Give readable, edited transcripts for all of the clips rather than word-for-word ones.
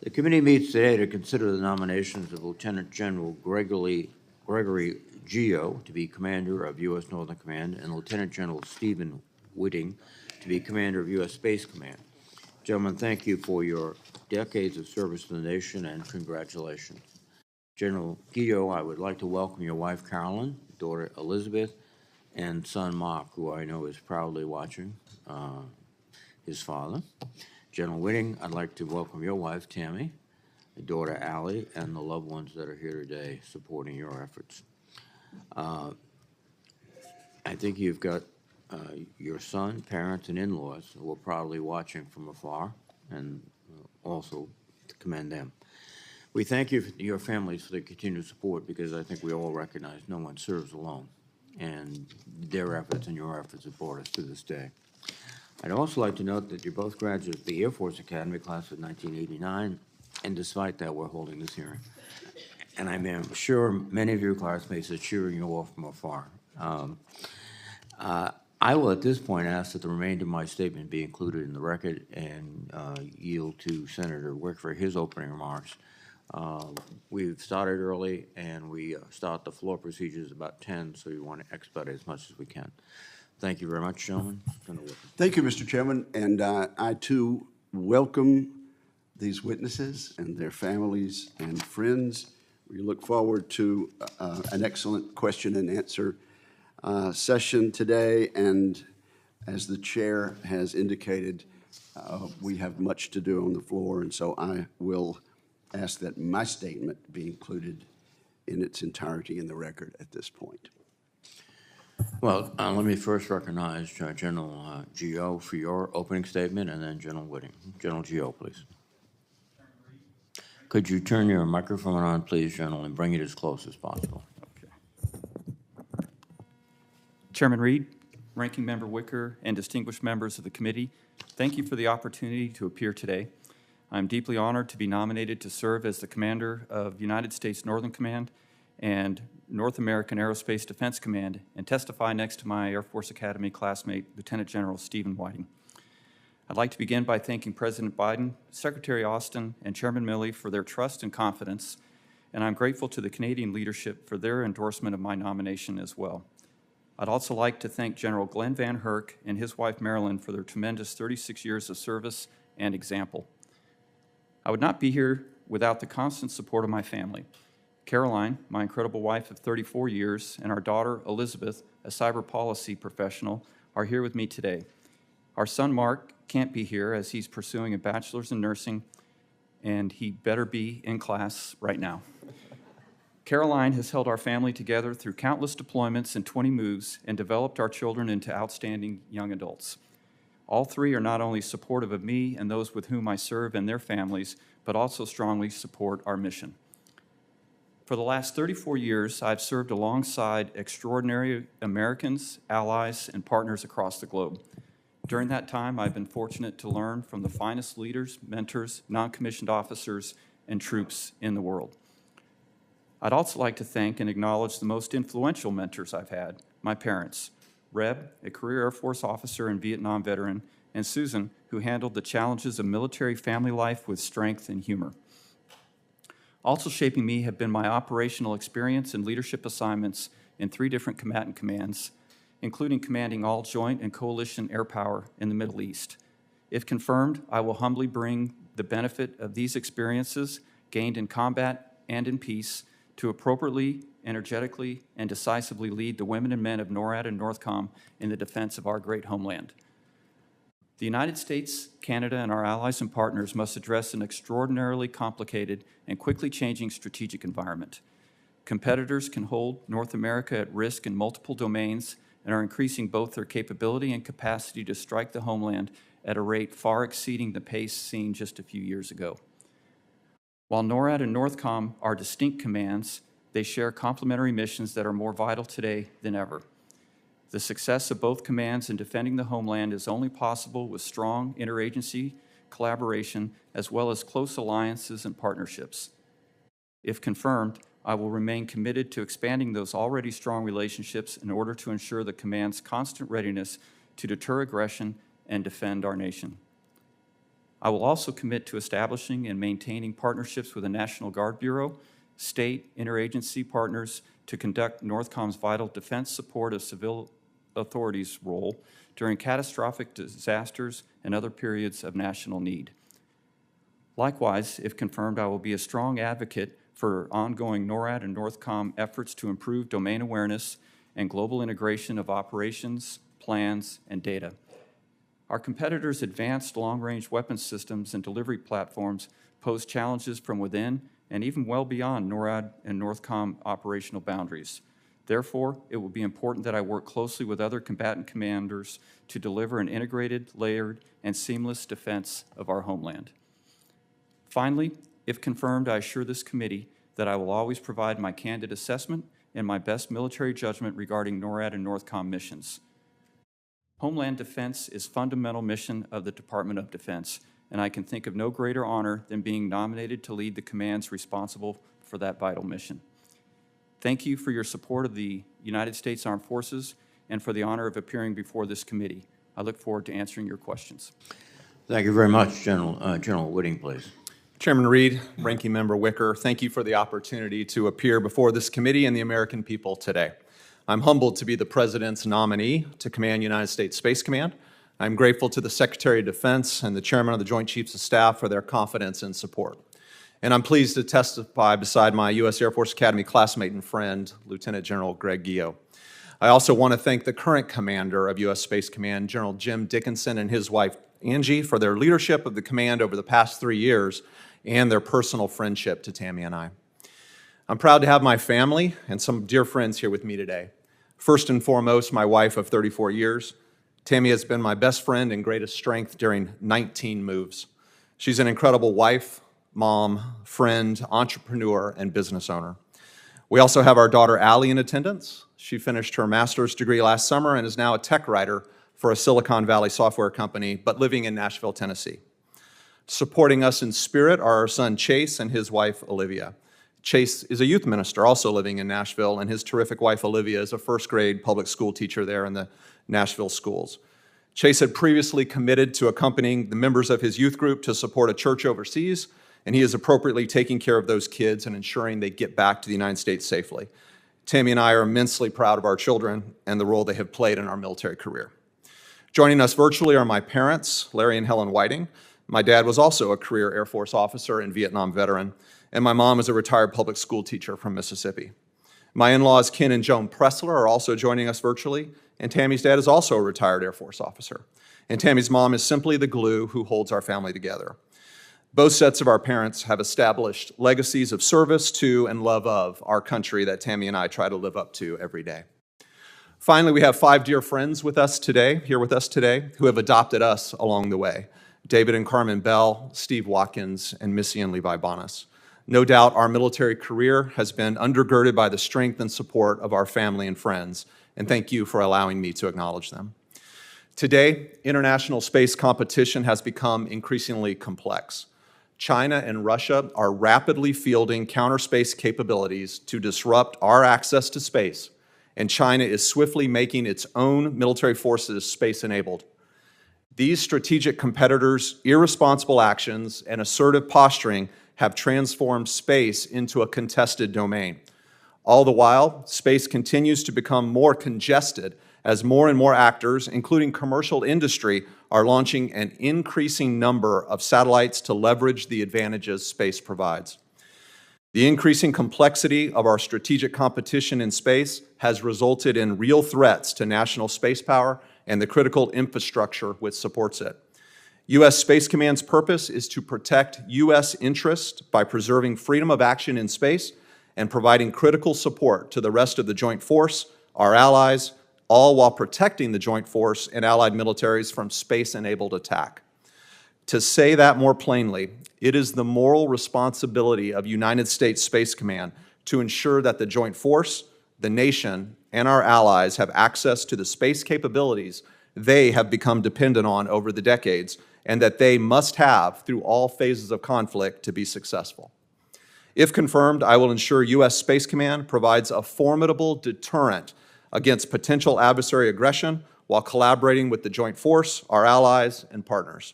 The committee meets today to consider the nominations of Lieutenant General Gregory Gio to be Commander of U.S. Northern Command and Lieutenant General Stephen Whiting to be Commander of U.S. Space Command. Gentlemen, thank you for your decades of service to the nation and congratulations. General Gio, I would like to welcome your wife, Carolyn, daughter Elizabeth, and son Mark, who I know is proudly watching his father. General Whiting, I'd like to welcome your wife, Tammy, your daughter, Allie, and the loved ones that are here today supporting your efforts. I think you've got your son, parents, and in-laws who are proudly watching from afar, and also to commend them. We thank you, your families, for the continued support, because I think we all recognize no one serves alone, and their efforts and your efforts have brought us to this day. I'd also like to note that you're both graduates of the Air Force Academy, class of 1989, and despite that, we're holding this hearing. And I'm sure many of your classmates are cheering you all from afar. I will, at this point, ask that the remainder of my statement be included in the record and yield to Senator Wick for his opening remarks. We've started early, and we start the floor procedures about 10, so we want to expedite as much as we can. Thank you very much, gentlemen. Thank you, Mr. Chairman, and I, too, welcome these witnesses and their families and friends. We look forward to an excellent question and answer session today, and as the chair has indicated, we have much to do on the floor, and so I will ask that my statement be included in its entirety in the record at this point. Well, let me first recognize General Gio for your opening statement, and then General Whiting. General Gio, please. Could you turn your microphone on, please, General, and bring it as close as possible? Okay. Chairman Reed, Ranking Member Wicker, and distinguished members of the committee, thank you for the opportunity to appear today. I'm deeply honored to be nominated to serve as the Commander of United States Northern Command and North American Aerospace Defense Command and testify next to my Air Force Academy classmate, Lieutenant General Stephen Whiting. I'd like to begin by thanking President Biden, Secretary Austin, and Chairman Milley for their trust and confidence, and I'm grateful to the Canadian leadership for their endorsement of my nomination as well. I'd also like to thank General Glenn Van Herk and his wife Marilyn for their tremendous 36 years of service and example. I would not be here without the constant support of my family. Caroline, my incredible wife of 34 years, and our daughter, Elizabeth, a cyber policy professional, are here with me today. Our son, Mark, can't be here as he's pursuing a bachelor's in nursing, and he better be in class right now. Caroline has held our family together through countless deployments and 20 moves and developed our children into outstanding young adults. All three are not only supportive of me and those with whom I serve and their families, but also strongly support our mission. For the last 34 years, I've served alongside extraordinary Americans, allies, and partners across the globe. During that time, I've been fortunate to learn from the finest leaders, mentors, non-commissioned officers, and troops in the world. I'd also like to thank and acknowledge the most influential mentors I've had, my parents, Reb, a career Air Force officer and Vietnam veteran, and Susan, who handled the challenges of military family life with strength and humor. Also shaping me have been my operational experience and leadership assignments in 3 different combatant commands, including commanding all joint and coalition air power in the Middle East. If confirmed, I will humbly bring the benefit of these experiences gained in combat and in peace to appropriately, energetically, and decisively lead the women and men of NORAD and NORTHCOM in the defense of our great homeland. The United States, Canada, and our allies and partners must address an extraordinarily complicated and quickly changing strategic environment. Competitors can hold North America at risk in multiple domains and are increasing both their capability and capacity to strike the homeland at a rate far exceeding the pace seen just a few years ago. While NORAD and NORTHCOM are distinct commands, they share complementary missions that are more vital today than ever. The success of both commands in defending the homeland is only possible with strong interagency collaboration as well as close alliances and partnerships. If confirmed, I will remain committed to expanding those already strong relationships in order to ensure the command's constant readiness to deter aggression and defend our nation. I will also commit to establishing and maintaining partnerships with the National Guard Bureau, state interagency partners to conduct NORTHCOM's vital defense support of civil authorities' role during catastrophic disasters and other periods of national need. Likewise, if confirmed, I will be a strong advocate for ongoing NORAD and NORTHCOM efforts to improve domain awareness and global integration of operations, plans, and data. Our competitors' advanced long-range weapons systems and delivery platforms pose challenges from within and even well beyond NORAD and NORTHCOM operational boundaries. Therefore, it will be important that I work closely with other combatant commanders to deliver an integrated, layered, and seamless defense of our homeland. Finally, if confirmed, I assure this committee that I will always provide my candid assessment and my best military judgment regarding NORAD and NORTHCOM missions. Homeland defense is fundamental mission of the Department of Defense, and I can think of no greater honor than being nominated to lead the commands responsible for that vital mission. Thank you for your support of the United States Armed Forces and for the honor of appearing before this committee. I look forward to answering your questions. Thank you very much, General Whitting, please. Chairman Reed, Ranking Member Wicker, thank you for the opportunity to appear before this committee and the American people today. I'm humbled to be the President's nominee to command United States Space Command. I'm grateful to the Secretary of Defense and the Chairman of the Joint Chiefs of Staff for their confidence and support. And I'm pleased to testify beside my U.S. Air Force Academy classmate and friend, Lieutenant General Greg Gio. I also want to thank the current commander of U.S. Space Command, General Jim Dickinson, and his wife, Angie, for their leadership of the command over the past 3 years and their personal friendship to Tammy and I. I'm proud to have my family and some dear friends here with me today. First and foremost, my wife of 34 years. Tammy has been my best friend and greatest strength during 19 moves. She's an incredible wife, mom, friend, entrepreneur, and business owner. We also have our daughter, Allie, in attendance. She finished her master's degree last summer and is now a tech writer for a Silicon Valley software company, but living in Nashville, Tennessee. Supporting us in spirit are our son, Chase, and his wife, Olivia. Chase is a youth minister, also living in Nashville, and his terrific wife, Olivia, is a first-grade public school teacher there in the Nashville schools. Chase had previously committed to accompanying the members of his youth group to support a church overseas, and he is appropriately taking care of those kids and ensuring they get back to the United States safely. Tammy and I are immensely proud of our children and the role they have played in our military career. Joining us virtually are my parents, Larry and Helen Whiting. My dad was also a career Air Force officer and Vietnam veteran, and my mom is a retired public school teacher from Mississippi. My in-laws, Ken and Joan Pressler, are also joining us virtually, and Tammy's dad is also a retired Air Force officer. And Tammy's mom is simply the glue who holds our family together. Both sets of our parents have established legacies of service to and love of our country that Tammy and I try to live up to every day. Finally, we have 5 dear friends here with us today, who have adopted us along the way. David and Carmen Bell, Steve Watkins, and Missy and Levi Bonas. No doubt our military career has been undergirded by the strength and support of our family and friends, and thank you for allowing me to acknowledge them. Today, international space competition has become increasingly complex. China and Russia are rapidly fielding counter-space capabilities to disrupt our access to space, and China is swiftly making its own military forces space-enabled. These strategic competitors' irresponsible actions and assertive posturing have transformed space into a contested domain. All the while, space continues to become more congested as more and more actors, including commercial industry, are launching an increasing number of satellites to leverage the advantages space provides. The increasing complexity of our strategic competition in space has resulted in real threats to national space power and the critical infrastructure which supports it. U.S. Space Command's purpose is to protect U.S. interests by preserving freedom of action in space and providing critical support to the rest of the Joint Force, our allies, all while protecting the Joint Force and allied militaries from space-enabled attack. To say that more plainly, it is the moral responsibility of United States Space Command to ensure that the Joint Force, the nation, and our allies have access to the space capabilities they have become dependent on over the decades and that they must have through all phases of conflict to be successful. If confirmed, I will ensure U.S. Space Command provides a formidable deterrent against potential adversary aggression while collaborating with the Joint Force, our allies, and partners.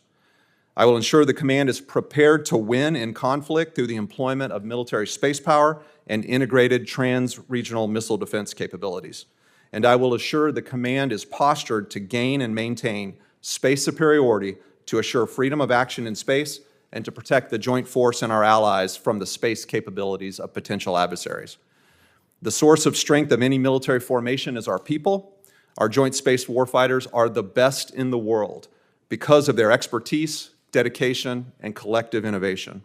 I will ensure the command is prepared to win in conflict through the employment of military space power and integrated trans-regional missile defense capabilities. And I will assure the command is postured to gain and maintain space superiority to assure freedom of action in space and to protect the joint force and our allies from the space capabilities of potential adversaries. The source of strength of any military formation is our people. Our joint space warfighters are the best in the world because of their expertise, dedication, and collective innovation.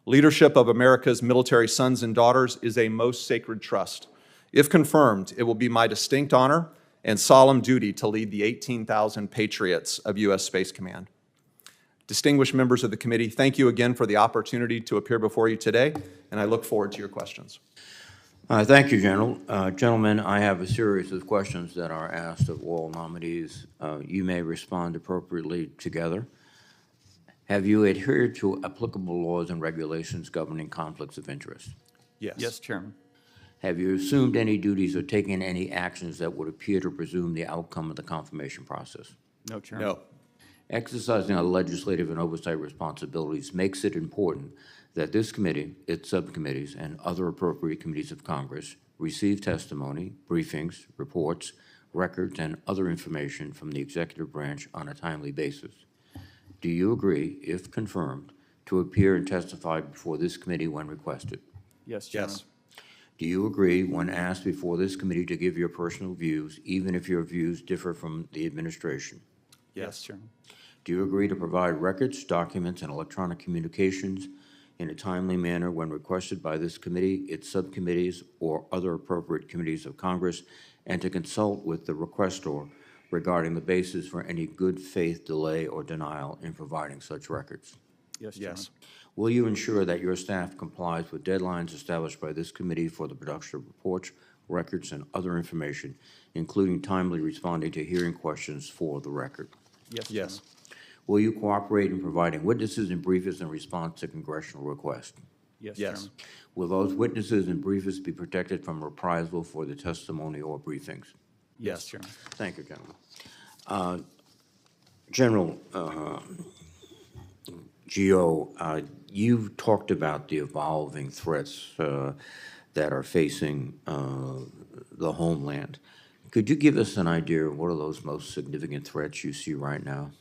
Leadership of America's military sons and daughters is a most sacred trust. If confirmed, it will be my distinct honor and solemn duty to lead the 18,000 patriots of U.S. Space Command. Distinguished members of the committee, thank you again for the opportunity to appear before you today, and I look forward to your questions. Thank you, General. Gentlemen, I have a series of questions that are asked of all nominees. You may respond appropriately together. Have you adhered to applicable laws and regulations governing conflicts of interest? Yes. Yes, Chairman. Have you assumed any duties or taken any actions that would appear to presume the outcome of the confirmation process? No, Chairman. No. Exercising our legislative and oversight responsibilities makes it important that this committee, its subcommittees, and other appropriate committees of Congress receive testimony, briefings, reports, records, and other information from the executive branch on a timely basis. Do you agree, if confirmed, to appear and testify before this committee when requested? Yes, Chairman. Yes. Do you agree, when asked before this committee, to give your personal views, even if your views differ from the administration? Yes, Chairman. Do you agree to provide records, documents, and electronic communications in a timely manner when requested by this committee, its subcommittees, or other appropriate committees of Congress, and to consult with the requestor regarding the basis for any good faith delay or denial in providing such records? Yes, Chairman. Yes. Will you ensure that your staff complies with deadlines established by this committee for the production of reports, records, and other information, including timely responding to hearing questions for the record? Yes, Yes. Chairman. Will you cooperate in providing witnesses and briefers in response to congressional requests? Yes, Yes. Chairman. Will those witnesses and briefers be protected from reprisal for the testimony or briefings? Yes, Chairman. Thank you, gentlemen. General Geo, you've talked about the evolving threats that are facing the homeland. Could you give us an idea of what are those most significant threats you see right now?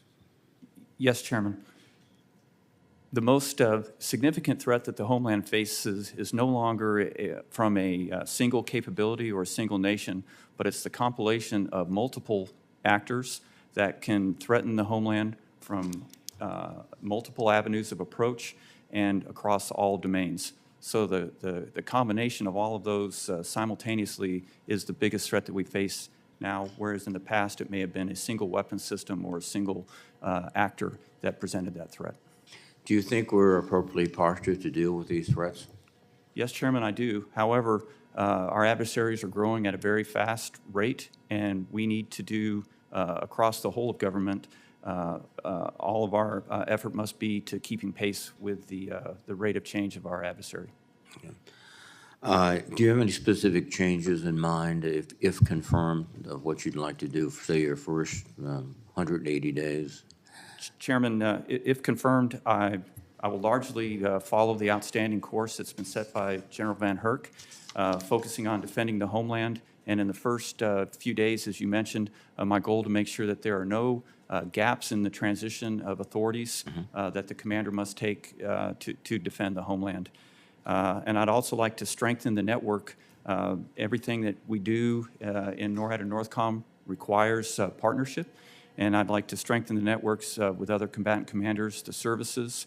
Yes, Chairman. The most significant threat that the homeland faces is no longer from a single capability or a single nation, but it's the compilation of multiple actors that can threaten the homeland from multiple avenues of approach and across all domains. So the combination of all of those simultaneously is the biggest threat that we face now, whereas in the past it may have been a single weapon system or a single actor that presented that threat. Do you think we're appropriately postured to deal with these threats? Yes, Chairman, I do. However, our adversaries are growing at a very fast rate, and we need to do, across the whole of government, all of our effort must be to keeping pace with the rate of change of our adversary. Do you have any specific changes in mind, if confirmed, of what you'd like to do for, say, your first 180 days? Chairman, if confirmed, I will largely follow the outstanding course that's been set by General Van Herk, focusing on defending the homeland. And in the first few days, as you mentioned, my goal to make sure that there are no gaps in the transition of authorities that the commander must take to defend the homeland. And I'd also like to strengthen the network. Everything that we do in NORAD and NORTHCOM requires partnership, and I'd like to strengthen the networks with other combatant commanders, the services,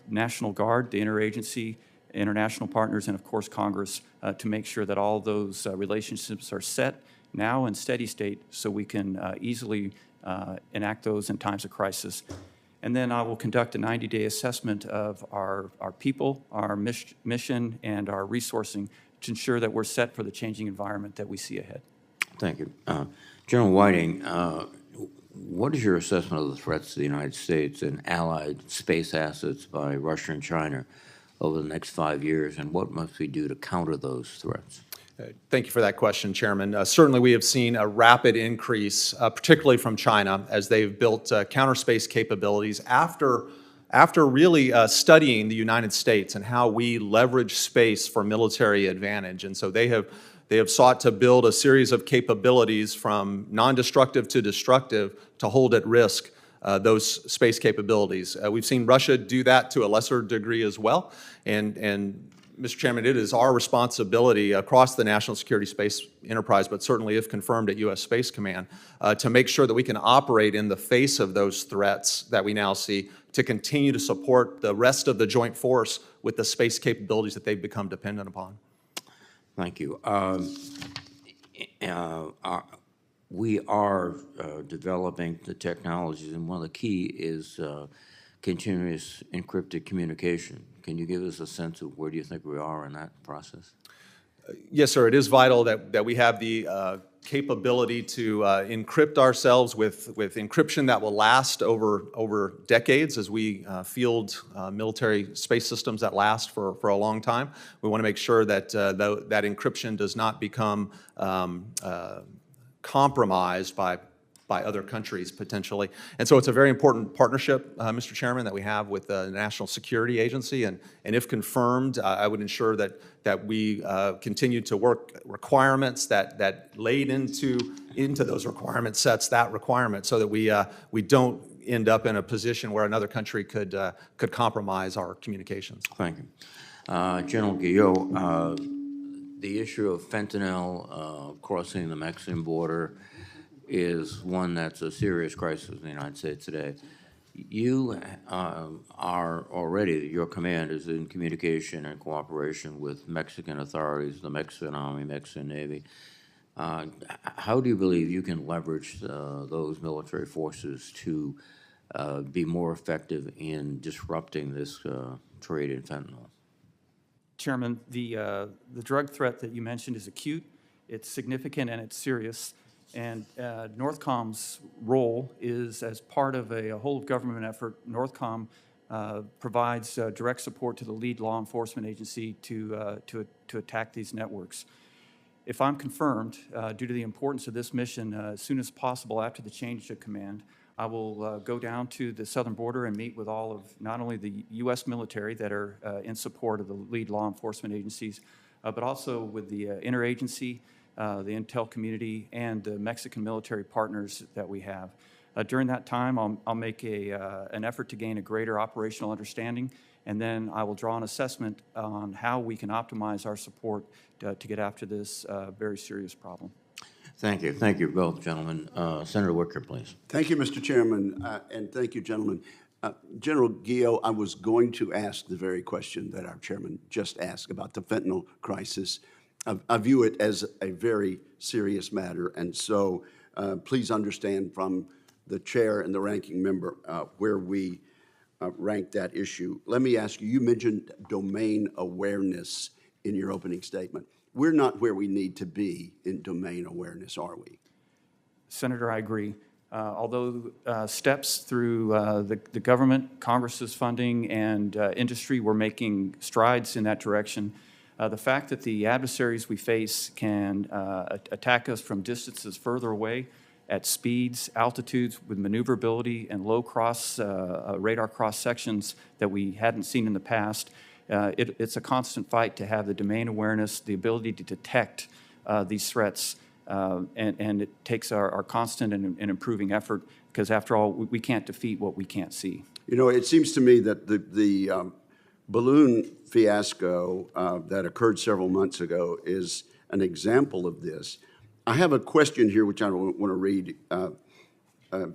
National Guard, the interagency, international partners, and of course Congress, to make sure that all those relationships are set now in steady state so we can easily enact those in times of crisis. And then I will conduct a 90-day assessment of our people, our mission, and our resourcing to ensure that we're set for the changing environment that we see ahead. Thank you. General Whiting, what is your assessment of the threats to the United States and allied space assets by Russia and China over the next 5 years, and what must we do to counter those threats? Thank you for that question, Chairman. Certainly, we have seen a rapid increase, particularly from China, as they've built counter space capabilities after really studying the United States and how we leverage space for military advantage. And so they have sought to build a series of capabilities from non-destructive to destructive to hold at risk those space capabilities. We've seen Russia do that to a lesser degree as well. And Mr. Chairman, it is our responsibility across the national security space enterprise, but certainly if confirmed at U.S. Space Command, to make sure that we can operate in the face of those threats that we now see to continue to support the rest of the joint force with the space capabilities that they've become dependent upon. Thank you. We are developing the technologies, and one of the key is continuous encrypted communication. Can you give us a sense of where do you think we are in that process? Yes, sir. It is vital that we have the capability to encrypt ourselves with encryption that will last over decades as we field military space systems that last for a long time. We want to make sure that that encryption does not become compromised by other countries potentially. And so it's a very important partnership, Mr. Chairman, that we have with the National Security Agency. And if confirmed, I would ensure that we continue to work requirements that laid into those requirement sets that requirement so that we don't end up in a position where another country could compromise our communications. Thank you. General Guillot, the issue of fentanyl crossing the Mexican border is one that's a serious crisis in the United States today. You are already, your command is in communication and cooperation with Mexican authorities, the Mexican Army, Mexican Navy. How do you believe you can leverage those military forces to be more effective in disrupting this trade in fentanyl? Chairman, the drug threat that you mentioned is acute, it's significant, and it's serious. And NORTHCOM's role is, as part of a whole-of-government effort, NORTHCOM provides direct support to the lead law enforcement agency to attack these networks. If I'm confirmed, due to the importance of this mission, as soon as possible after the change of command, I will go down to the southern border and meet with all of not only the U.S. military that are in support of the lead law enforcement agencies, but also with the interagency, the intel community, and the Mexican military partners that we have. During that time, I'll make an effort to gain a greater operational understanding, and then I will draw an assessment on how we can optimize our support to get after this very serious problem. Thank you. Thank you both, gentlemen. Senator Wicker, please. Thank you, Mr. Chairman, and thank you, gentlemen. General Guillot, I was going to ask the very question that our chairman just asked about the fentanyl crisis. I view it as a very serious matter, and so please understand from the chair and the ranking member where we rank that issue. Let me ask you, you mentioned domain awareness in your opening statement. We're not where we need to be in domain awareness, are we? Senator, I agree. Although steps through the government, Congress's funding, and industry were making strides in that direction, the fact that the adversaries we face can attack us from distances further away at speeds, altitudes with maneuverability and low radar cross sections that we hadn't seen in the past, it's a constant fight to have the domain awareness, the ability to detect these threats, and it takes our constant and improving effort because, after all, we can't defeat what we can't see. You know, it seems to me that the balloon fiasco that occurred several months ago is an example of this. I have a question here which I want to read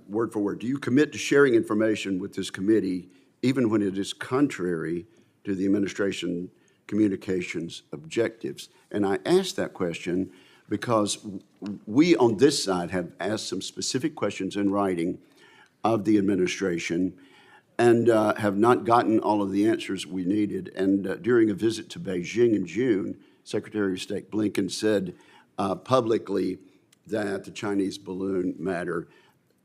word for word. Do you commit to sharing information with this committee even when it is contrary to the administration communications objectives? And I ask that question because we on this side have asked some specific questions in writing of the administration and have not gotten all of the answers we needed. And during a visit to Beijing in June, Secretary of State Blinken said publicly that the Chinese balloon matter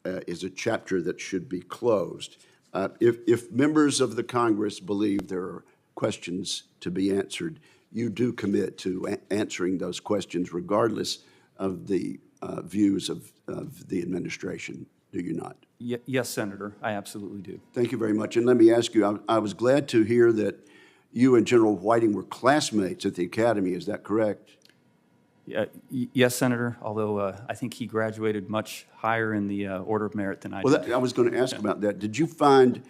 is a chapter that should be closed. If members of the Congress believe there are questions to be answered, you do commit to answering those questions regardless of the views of the administration, do you not? Yes, Senator, I absolutely do. Thank you very much. And let me ask you, I was glad to hear that you and General Whiting were classmates at the academy. Is that correct? Yes, Senator, although I think he graduated much higher in the order of merit than I Well, did. I was going to ask about that. Did you find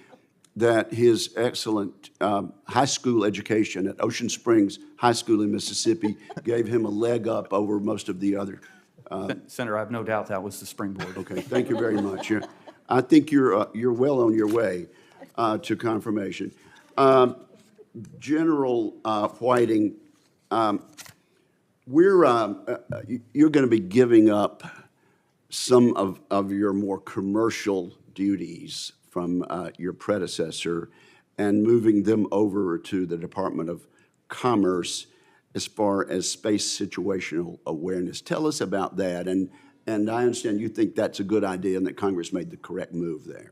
that his excellent high school education at Ocean Springs High School in Mississippi gave him a leg up over most of the other? Senator, I have no doubt that was the springboard. Okay, thank you very much. I think you're well on your way to confirmation. General Whiting, you're going to be giving up some of your more commercial duties from your predecessor and moving them over to the Department of Commerce as far as space situational awareness. Tell us about that. And I understand you think that's a good idea and that Congress made the correct move there.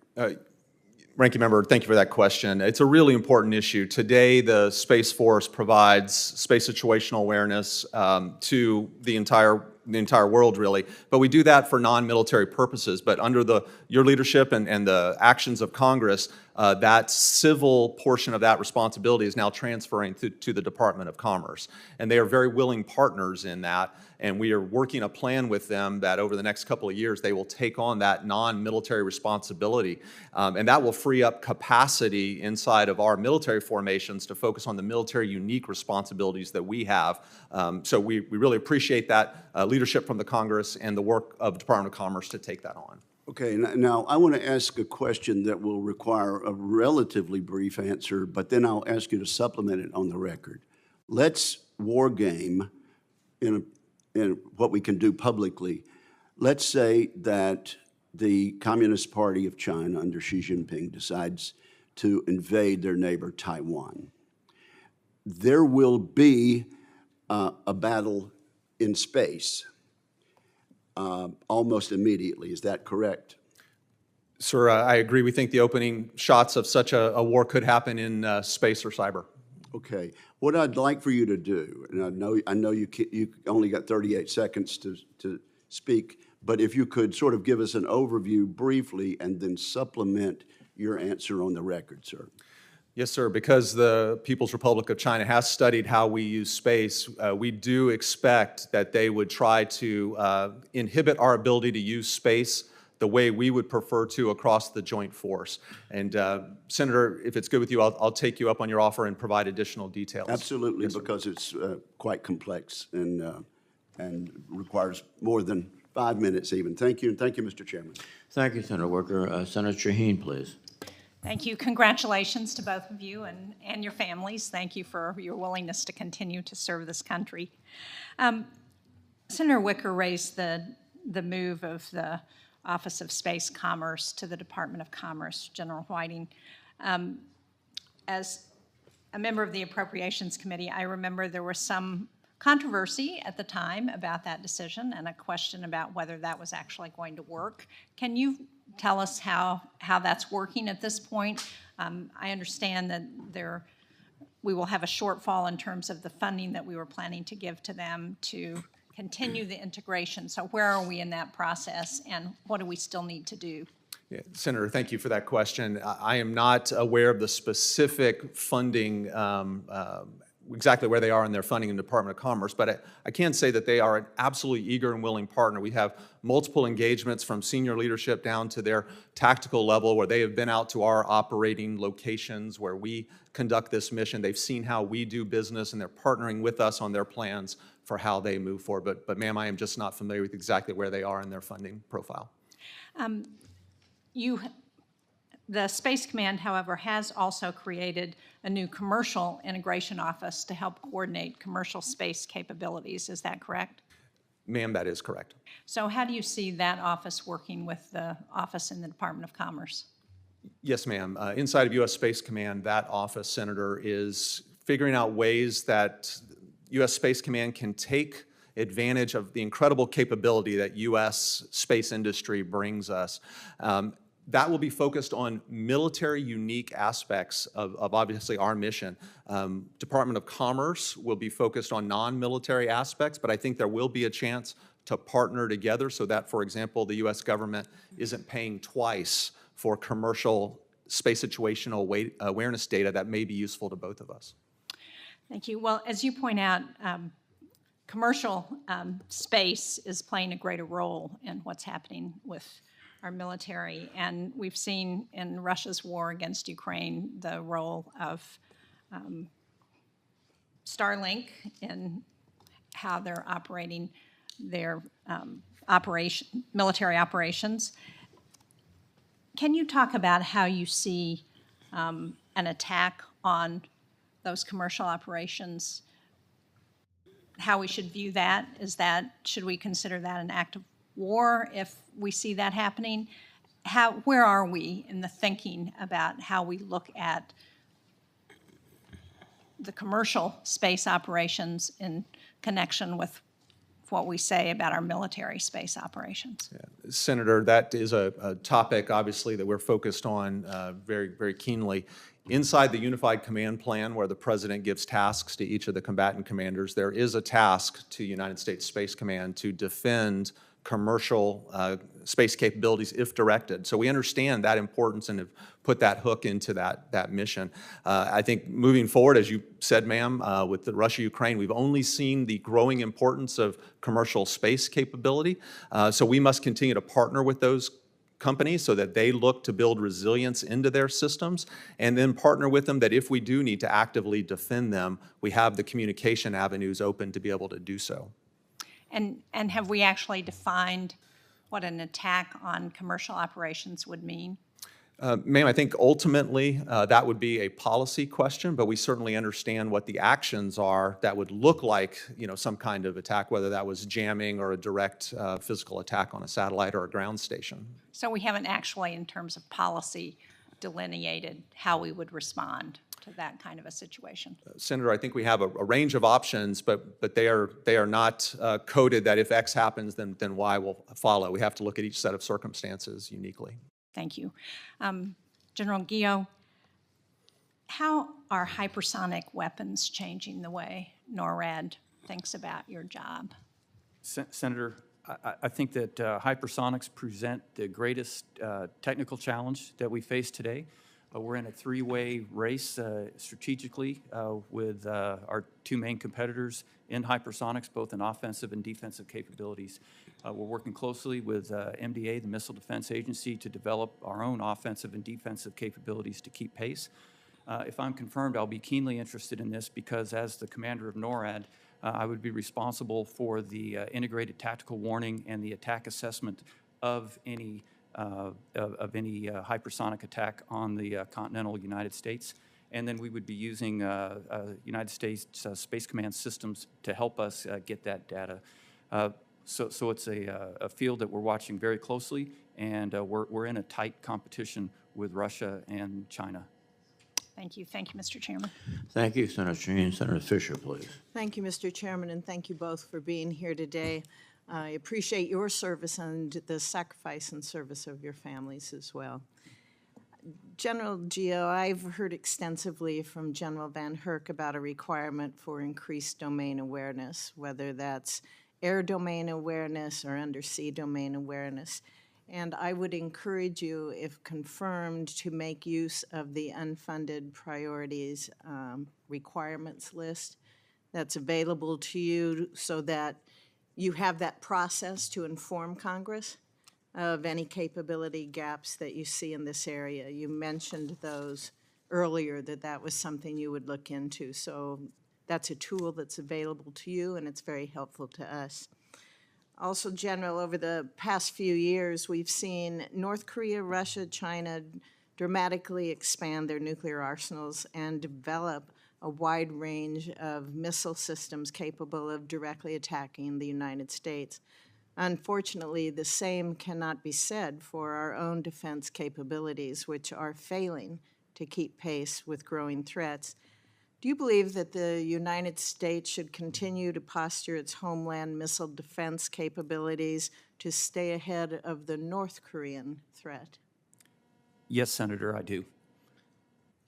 Ranking Member, thank you for that question. It's a really important issue. Today, the Space Force provides space situational awareness to the entire world, really. But we do that for non-military purposes. But under your leadership and the actions of Congress, that civil portion of that responsibility is now transferring to the Department of Commerce. And they are very willing partners in that. And we are working a plan with them that over the next couple of years, they will take on that non-military responsibility. And that will free up capacity inside of our military formations to focus on the military unique responsibilities that we have. So we really appreciate that leadership from the Congress and the work of the Department of Commerce to take that on. Okay, now I want to ask a question that will require a relatively brief answer, but then I'll ask you to supplement it on the record. Let's war game in what we can do publicly. Let's say that the Communist Party of China under Xi Jinping decides to invade their neighbor Taiwan. There will be a battle in space almost immediately. Is that correct? Sir, I agree. We think the opening shots of such a war could happen in space or cyber. Okay. What I'd like for you to do, and I know you only got 38 seconds to speak, but if you could sort of give us an overview briefly and then supplement your answer on the record, sir. Yes, sir. Because the People's Republic of China has studied how we use space, we do expect that they would try to inhibit our ability to use space the way we would prefer to across the joint force. And Senator, if it's good with you, I'll take you up on your offer and provide additional details. Absolutely, yes, because it's quite complex and requires more than 5 minutes even. Thank you, and thank you, Mr. Chairman. Thank you, Senator Wicker. Senator Shaheen, please. Thank you. Congratulations to both of you and your families. Thank you for your willingness to continue to serve this country. Senator Wicker raised the move of the Office of Space Commerce to the Department of Commerce. General Whiting, as a member of the Appropriations Committee, I remember there was some controversy at the time about that decision and a question about whether that was actually going to work. Can you tell us how that's working at this point? I understand that we will have a shortfall in terms of the funding that we were planning to give to them to continue the integration. So where are we in that process, and what do we still need to do? Yeah, Senator, thank you for that question. I am not aware of the specific funding, exactly where they are in their funding in the Department of Commerce, but I can say that they are an absolutely eager and willing partner. We have multiple engagements from senior leadership down to their tactical level where they have been out to our operating locations where we conduct this mission. They've seen how we do business, and they're partnering with us on their plans for how they move forward. But ma'am, I am just not familiar with exactly where they are in their funding profile. The Space Command, however, has also created a new commercial integration office to help coordinate commercial space capabilities. Is that correct? Ma'am, that is correct. So how do you see that office working with the office in the Department of Commerce? Yes, ma'am. Inside of U.S. Space Command, that office, Senator, is figuring out ways that U.S. Space Command can take advantage of the incredible capability that U.S. space industry brings us. That will be focused on military unique aspects of obviously our mission. Department of Commerce will be focused on non-military aspects, but I think there will be a chance to partner together so that, for example, the U.S. government isn't paying twice for commercial space situational awareness data that may be useful to both of us. Thank you. Well, as you point out, commercial space is playing a greater role in what's happening with our military. And we've seen in Russia's war against Ukraine the role of Starlink in how they're operating their military operations. Can you talk about how you see an attack on those commercial operations, how we should view that? Should we consider that an act of war if we see that happening? Where are we in the thinking about how we look at the commercial space operations in connection with what we say about our military space operations? Yeah. Senator, that is a topic, obviously, that we're focused on very, very keenly. Inside the Unified Command Plan, where the President gives tasks to each of the combatant commanders, there is a task to United States Space Command to defend commercial space capabilities if directed. So we understand that importance and have put that hook into that mission. I think moving forward, as you said, ma'am, with the Russia-Ukraine, we've only seen the growing importance of commercial space capability. So we must continue to partner with those companies so that they look to build resilience into their systems, and then partner with them that if we do need to actively defend them, we have the communication avenues open to be able to do so. And have we actually defined what an attack on commercial operations would mean? Ma'am, I think ultimately that would be a policy question, but we certainly understand what the actions are that would look like, some kind of attack, whether that was jamming or a direct physical attack on a satellite or a ground station. So we haven't actually, in terms of policy, delineated how we would respond to that kind of a situation. Senator, I think we have a range of options, but they are not coded that if X happens, then Y will follow. We have to look at each set of circumstances uniquely. Thank you. General Guillot, how are hypersonic weapons changing the way NORAD thinks about your job? Senator, I think that hypersonics present the greatest technical challenge that we face today. We're in a three-way race strategically with our two main competitors in hypersonics, both in offensive and defensive capabilities. We're working closely with MDA, the Missile Defense Agency, to develop our own offensive and defensive capabilities to keep pace. If I'm confirmed, I'll be keenly interested in this because as the commander of NORAD, I would be responsible for the integrated tactical warning and the attack assessment of any hypersonic attack on the continental United States. And then we would be using United States Space Command systems to help us get that data. So it's a field that we're watching very closely, and we're in a tight competition with Russia and China. Thank you. Thank you, Mr. Chairman. Thank you, Senator Sheen. Senator Fisher, please. Thank you, Mr. Chairman, and thank you both for being here today. I appreciate your service and the sacrifice and service of your families as well. General Guillot, I've heard extensively from General Van Herk about a requirement for increased domain awareness, whether that's air domain awareness or undersea domain awareness. And I would encourage you, if confirmed, to make use of the unfunded priorities requirements list that's available to you so that you have that process to inform Congress of any capability gaps that you see in this area. You mentioned those earlier, that was something you would look into. So that's a tool that's available to you, and it's very helpful to us. Also, General, over the past few years, we've seen North Korea, Russia, China dramatically expand their nuclear arsenals and develop a wide range of missile systems capable of directly attacking the United States. Unfortunately, the same cannot be said for our own defense capabilities, which are failing to keep pace with growing threats. Do you believe that the United States should continue to posture its homeland missile defense capabilities to stay ahead of the North Korean threat? Yes, Senator, I do.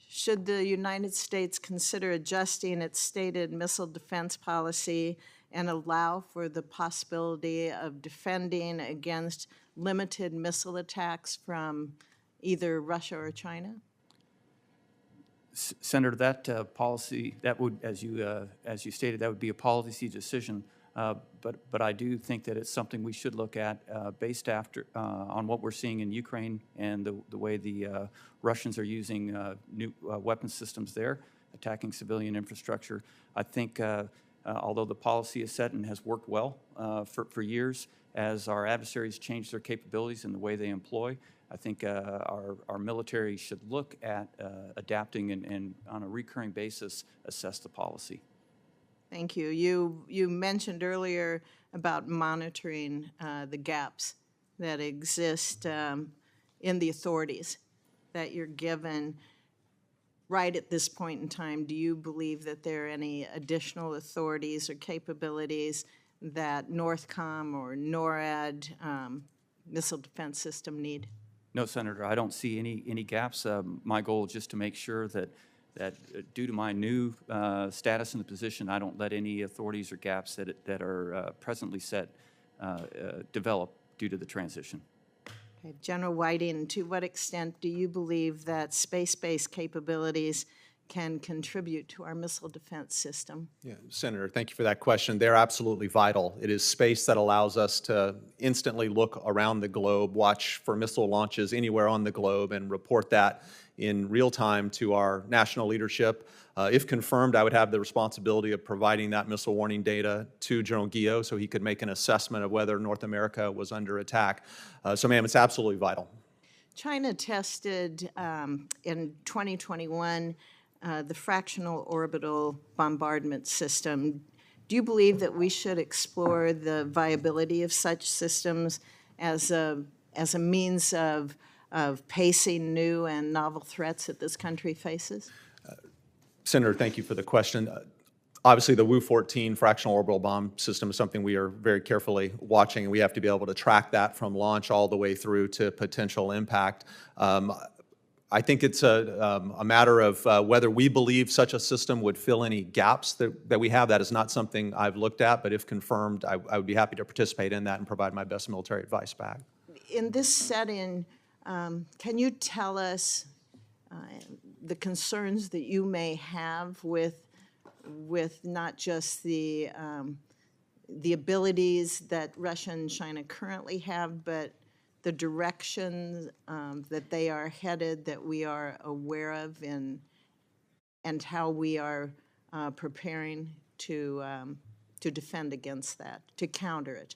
Should the United States consider adjusting its stated missile defense policy and allow for the possibility of defending against limited missile attacks from either Russia or China? Senator, that policy, that would, as you stated, that would be a policy decision. But I do think that it's something we should look at based on what we're seeing in Ukraine and the way the Russians are using new weapon systems there, attacking civilian infrastructure. I think although the policy is set and has worked well for years, as our adversaries change their capabilities and the way they employ, I think our military should look at adapting and on a recurring basis assess the policy. Thank you. You mentioned earlier about monitoring the gaps that exist in the authorities that you're given. Right at this point in time, do you believe that there are any additional authorities or capabilities that NORTHCOM or NORAD missile defense system need? No, Senator, I don't see any gaps. My goal is just to make sure that due to my new status in the position, I don't let any authorities or gaps that are presently set develop due to the transition. Okay. General Whiting, to what extent do you believe that space-based capabilities can contribute to our missile defense system? Yeah, Senator, thank you for that question. They're absolutely vital. It is space that allows us to instantly look around the globe, watch for missile launches anywhere on the globe, and report that in real time to our national leadership. If confirmed, I would have the responsibility of providing that missile warning data to General Guillot so he could make an assessment of whether North America was under attack. So, ma'am, it's absolutely vital. China tested in 2021 the fractional orbital bombardment system. Do you believe that we should explore the viability of such systems as a means of pacing new and novel threats that this country faces? Senator, thank you for the question. Obviously, the Wu-14 fractional orbital bomb system is something we are very carefully watching, and we have to be able to track that from launch all the way through to potential impact. I think it's a matter of whether we believe such a system would fill any gaps that we have. That is not something I've looked at, but if confirmed, I would be happy to participate in that and provide my best military advice back. In this setting, can you tell us the concerns that you may have with not just the abilities that Russia and China currently have, but the direction that they are headed that we are aware of, and how we are preparing to defend against that, to counter it?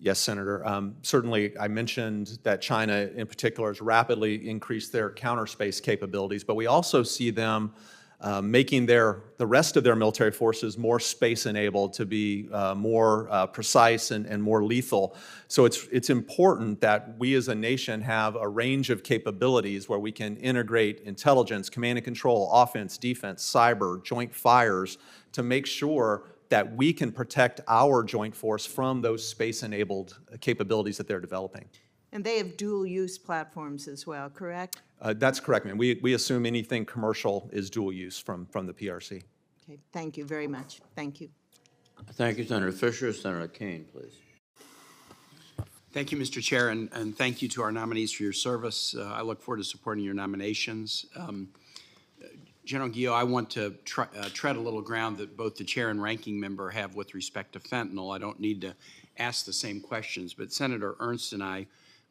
Yes, Senator. Certainly, I mentioned that China in particular has rapidly increased their counter space capabilities, but we also see them making the rest of their military forces more space-enabled to be more precise and more lethal. So it's important that we as a nation have a range of capabilities where we can integrate intelligence, command and control, offense, defense, cyber, joint fires, to make sure that we can protect our joint force from those space-enabled capabilities that they're developing. And they have dual-use platforms as well, correct? That's correct, ma'am. We assume anything commercial is dual use from the PRC. Okay, thank you very much. Thank you. Thank you, Senator Fisher. Senator Kane, please. Thank you, Mr. Chair, and thank you to our nominees for your service. I look forward to supporting your nominations. General Guillot, I want to tread a little ground that both the chair and ranking member have with respect to fentanyl. I don't need to ask the same questions, but Senator Ernst and I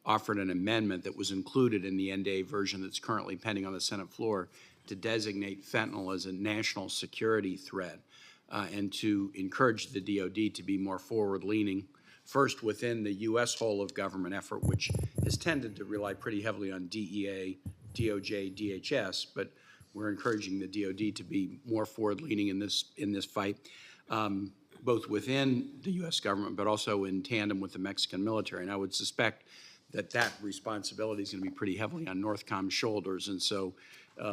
offered an amendment that was included in the NDA version that's currently pending on the Senate floor to designate fentanyl as a national security threat and to encourage the DOD to be more forward-leaning, first within the U.S. whole of government effort, which has tended to rely pretty heavily on DEA, DOJ, DHS, but we're encouraging the DOD to be more forward-leaning in this fight, both within the U.S. government, but also in tandem with the Mexican military. And I would suspect that responsibility is going to be pretty heavily on NORTHCOM's shoulders. And so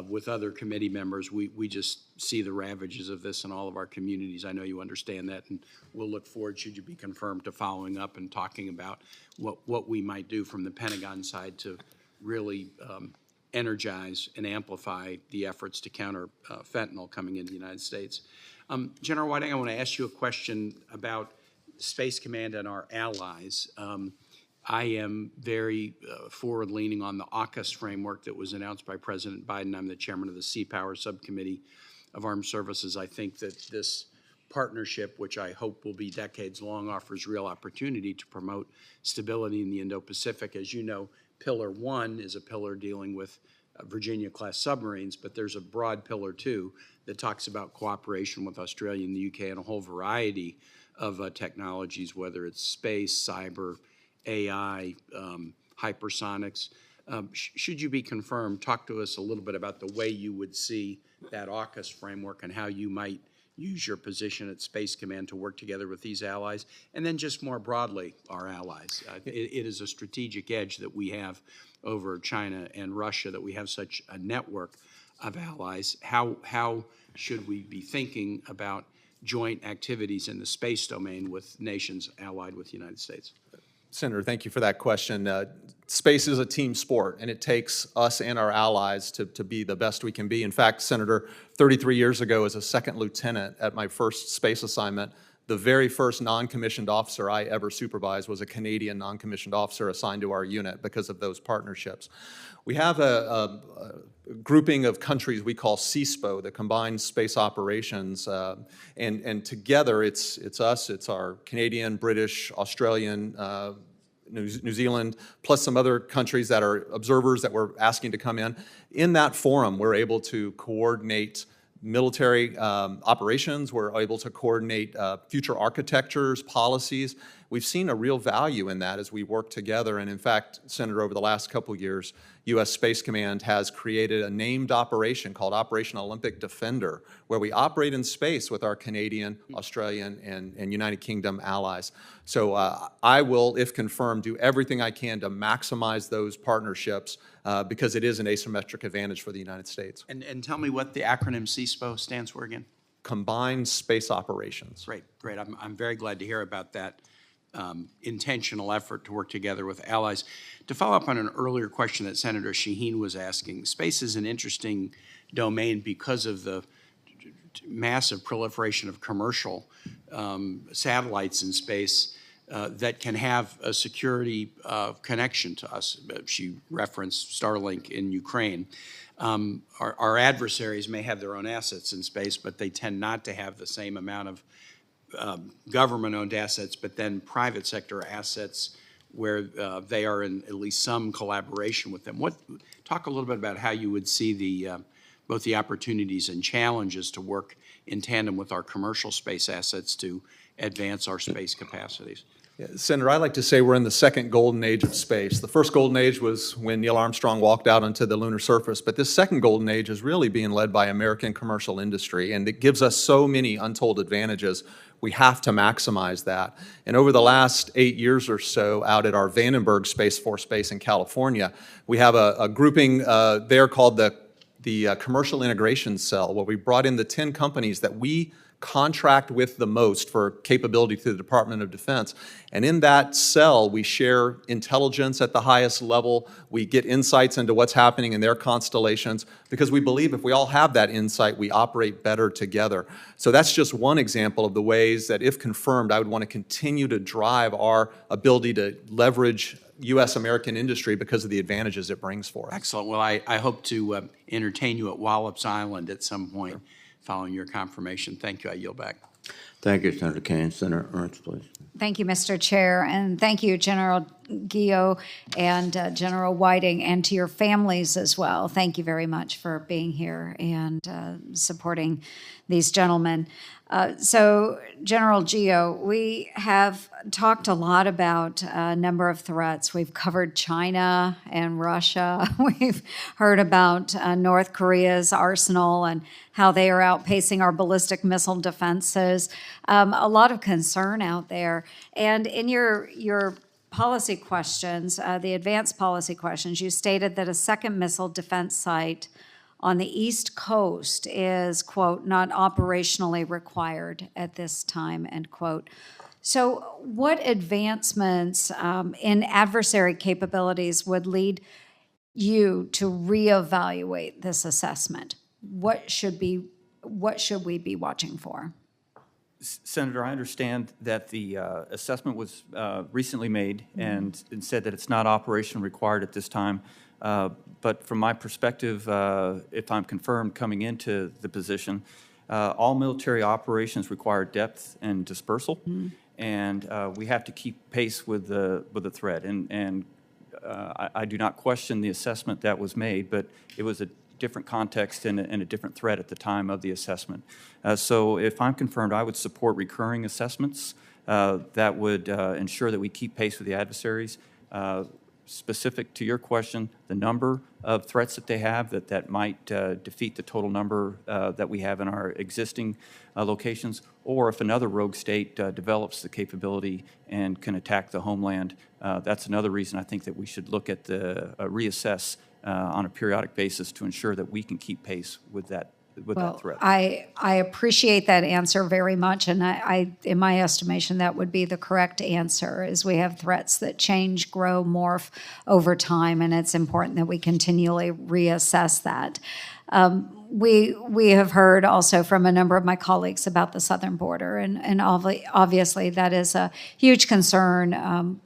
with other committee members, we just see the ravages of this in all of our communities. I know you understand that, and we'll look forward, should you be confirmed, to following up and talking about what we might do from the Pentagon side to really energize and amplify the efforts to counter fentanyl coming into the United States. General Whiting, I want to ask you a question about Space Command and our allies. I am very forward-leaning on the AUKUS framework that was announced by President Biden. I'm the chairman of the Sea Power Subcommittee of Armed Services. I think that this partnership, which I hope will be decades-long, offers real opportunity to promote stability in the Indo-Pacific. As you know, Pillar 1 is a pillar dealing with Virginia-class submarines, but there's a broad Pillar 2 that talks about cooperation with Australia and the UK and a whole variety of technologies, whether it's space, cyber, AI, hypersonics. Should you be confirmed, talk to us a little bit about the way you would see that AUKUS framework and how you might use your position at Space Command to work together with these allies, and then just more broadly, our allies. It is a strategic edge that we have over China and Russia, that we have such a network of allies. How should we be thinking about joint activities in the space domain with nations allied with the United States? Senator, thank you for that question. Space is a team sport, and it takes us and our allies to be the best we can be. In fact, Senator, 33 years ago as a second lieutenant at my first space assignment, the very first non-commissioned officer I ever supervised was a Canadian non-commissioned officer assigned to our unit because of those partnerships. We have a grouping of countries we call CSPO, the Combined Space Operations, and together it's us, it's our Canadian, British, Australian, New Zealand, plus some other countries that are observers that we're asking to come in. In that forum, we're able to coordinate military operations. We're able to coordinate future architectures, policies. We've seen a real value in that as we work together. And in fact, Senator, over the last couple of years, U.S. Space Command has created a named operation called Operation Olympic Defender, where we operate in space with our Canadian, Australian, and United Kingdom allies. So I will, if confirmed, do everything I can to maximize those partnerships because it is an asymmetric advantage for the United States. And tell me what the acronym CSPO stands for again. Combined Space Operations. Great. I'm very glad to hear about that intentional effort to work together with allies. To follow up on an earlier question that Senator Shaheen was asking, space is an interesting domain because of the massive proliferation of commercial satellites in space that can have a security connection to us. She referenced Starlink in Ukraine. Our adversaries may have their own assets in space, but they tend not to have the same amount of government-owned assets, but then private sector assets where they are in at least some collaboration with them. Talk a little bit about how you would see both the opportunities and challenges to work in tandem with our commercial space assets to advance our space capacities. Yeah, Senator, I like to say we're in the second golden age of space. The first golden age was when Neil Armstrong walked out onto the lunar surface, but this second golden age is really being led by American commercial industry, and it gives us so many untold advantages. We have to maximize that. And over the last 8 years or so out at our Vandenberg Space Force Base in California, we have a grouping there called the Commercial Integration Cell, where we brought in the 10 companies that we contract with the most for capability through the Department of Defense. And in that cell, we share intelligence at the highest level. We get insights into what's happening in their constellations because we believe if we all have that insight, we operate better together. So that's just one example of the ways that, if confirmed, I would want to continue to drive our ability to leverage U.S. American industry because of the advantages it brings for us. Excellent. Well, I hope to entertain you at Wallops Island at some point following your confirmation. Thank you. I yield back. Thank you, Senator Kane. Senator Ernst, please. Thank you, Mr. Chair, and thank you, General Guillot and General Whiting, and to your families as well. Thank you very much for being here and supporting these gentlemen. So, General Guillot, we have talked a lot about a number of threats. We've covered China and Russia. We've heard about North Korea's arsenal and how they are outpacing our ballistic missile defenses. A lot of concern out there. And in your policy questions, the advanced policy questions, you stated that a second missile defense site on the East Coast is, quote, not operationally required at this time, end quote. So what advancements in adversary capabilities would lead you to reevaluate this assessment? What should we be watching for? Senator, I understand that the assessment was recently made and said that it's not operation required at this time. But from my perspective, if I'm confirmed coming into the position, all military operations require depth and dispersal, and we have to keep pace with the threat. And I do not question the assessment that was made, but it was a different context and a different threat at the time of the assessment. So if I'm confirmed, I would support recurring assessments that would ensure that we keep pace with the adversaries. Specific to your question, the number of threats that they have that might defeat the total number that we have in our existing locations, or if another rogue state develops the capability and can attack the homeland, that's another reason I think that we should look at the reassess on a periodic basis to ensure that we can keep pace with that threat. I appreciate that answer very much, and I, in my estimation, that would be the correct answer, is we have threats that change, grow, morph over time, and it's important that we continually reassess that. We have heard also from a number of my colleagues about the southern border, and obviously that is a huge concern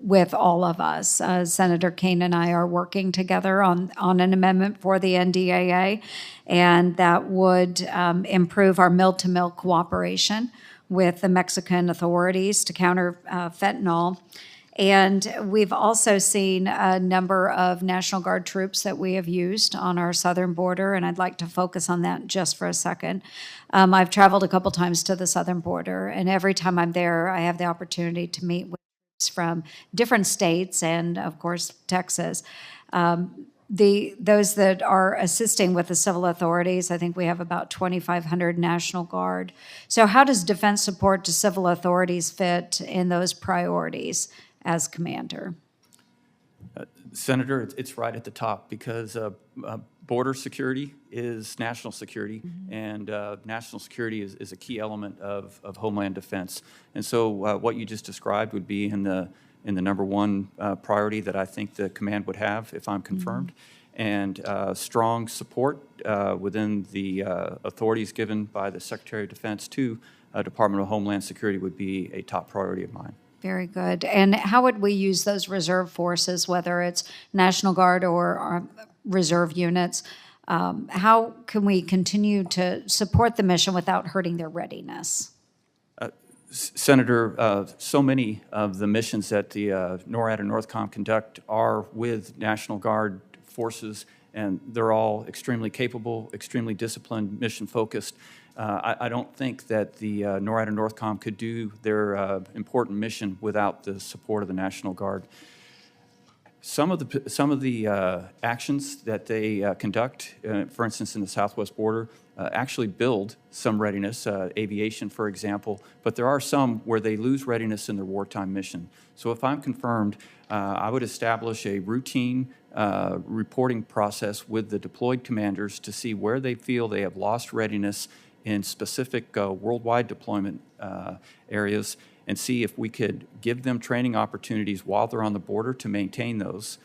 with all of us. Senator Kane and I are working together on an amendment for the NDAA, and that would improve our mill-to-mill cooperation with the Mexican authorities to counter fentanyl. And we've also seen a number of National Guard troops that we have used on our southern border, and I'd like to focus on that just for a second. I've traveled a couple times to the southern border, and every time I'm there, I have the opportunity to meet with from different states and, of course, Texas. Those that are assisting with the civil authorities, I think we have about 2,500 National Guard. So how does defense support to civil authorities fit in those priorities as commander? Senator, it's right at the top, because border security is national security, and national security is a key element of homeland defense. And so what you just described would be in the number one priority that I think the command would have if I'm confirmed. And strong support within the authorities given by the Secretary of Defense to Department of Homeland Security would be a top priority of mine. Very good. And how would we use those reserve forces, whether it's National Guard or reserve units? How can we continue to support the mission without hurting their readiness? Senator, so many of the missions that the NORAD and NORTHCOM conduct are with National Guard forces, and they're all extremely capable, extremely disciplined, mission-focused. I don't think that the NORAD and NORTHCOM could do their important mission without the support of the National Guard. Some of the actions that they conduct, for instance, in the southwest border, actually build some readiness, aviation, for example, but there are some where they lose readiness in their wartime mission. So if I'm confirmed, I would establish a routine reporting process with the deployed commanders to see where they feel they have lost readiness in specific worldwide deployment areas, and see if we could give them training opportunities while they're on the border to maintain those.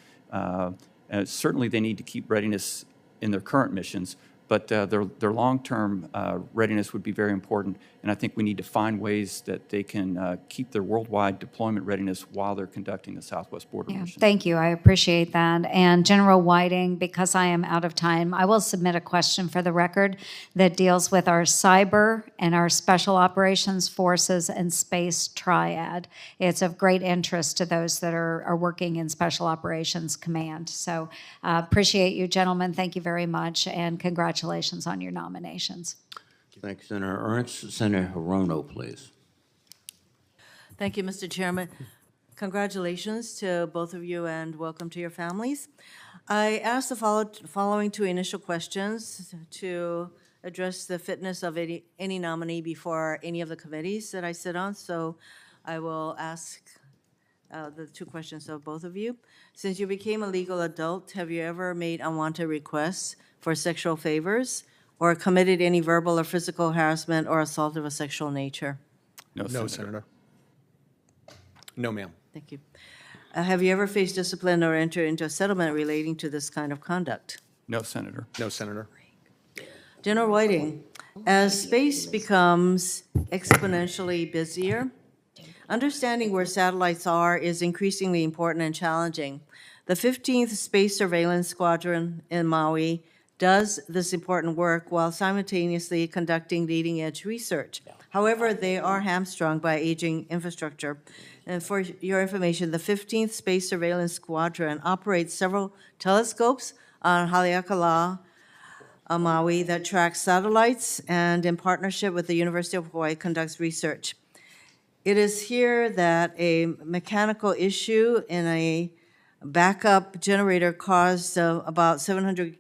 Certainly they need to keep readiness in their current missions, but their long-term readiness would be very important, and I think we need to find ways that they can keep their worldwide deployment readiness while they're conducting the Southwest Border mission. Thank you. I appreciate that. And General Whiting, because I am out of time, I will submit a question for the record that deals with our cyber and our special operations forces and space triad. It's of great interest to those that are working in Special Operations Command. So appreciate you, gentlemen. Thank you very much, and congratulations on your nominations. Thank you, Senator Ernst. Senator Hirono, please. Thank you, Mr. Chairman. Congratulations to both of you and welcome to your families. I asked the following two initial questions to address the fitness of any nominee before any of the committees that I sit on, so I will ask the two questions of both of you. Since you became a legal adult, have you ever made unwanted requests for sexual favors or committed any verbal or physical harassment or assault of a sexual nature? No, Senator. No, ma'am. Thank you. Have you ever faced discipline or entered into a settlement relating to this kind of conduct? No, Senator. No, Senator. General Whiting, as space becomes exponentially busier, understanding where satellites are is increasingly important and challenging. The 15th Space Surveillance Squadron in Maui does this important work while simultaneously conducting leading-edge research. However, they are hamstrung by aging infrastructure. And for your information, the 15th Space Surveillance Squadron operates several telescopes on Haleakala, Maui, that tracks satellites and, in partnership with the University of Hawaii, conducts research. It is here that a mechanical issue in a backup generator caused about 700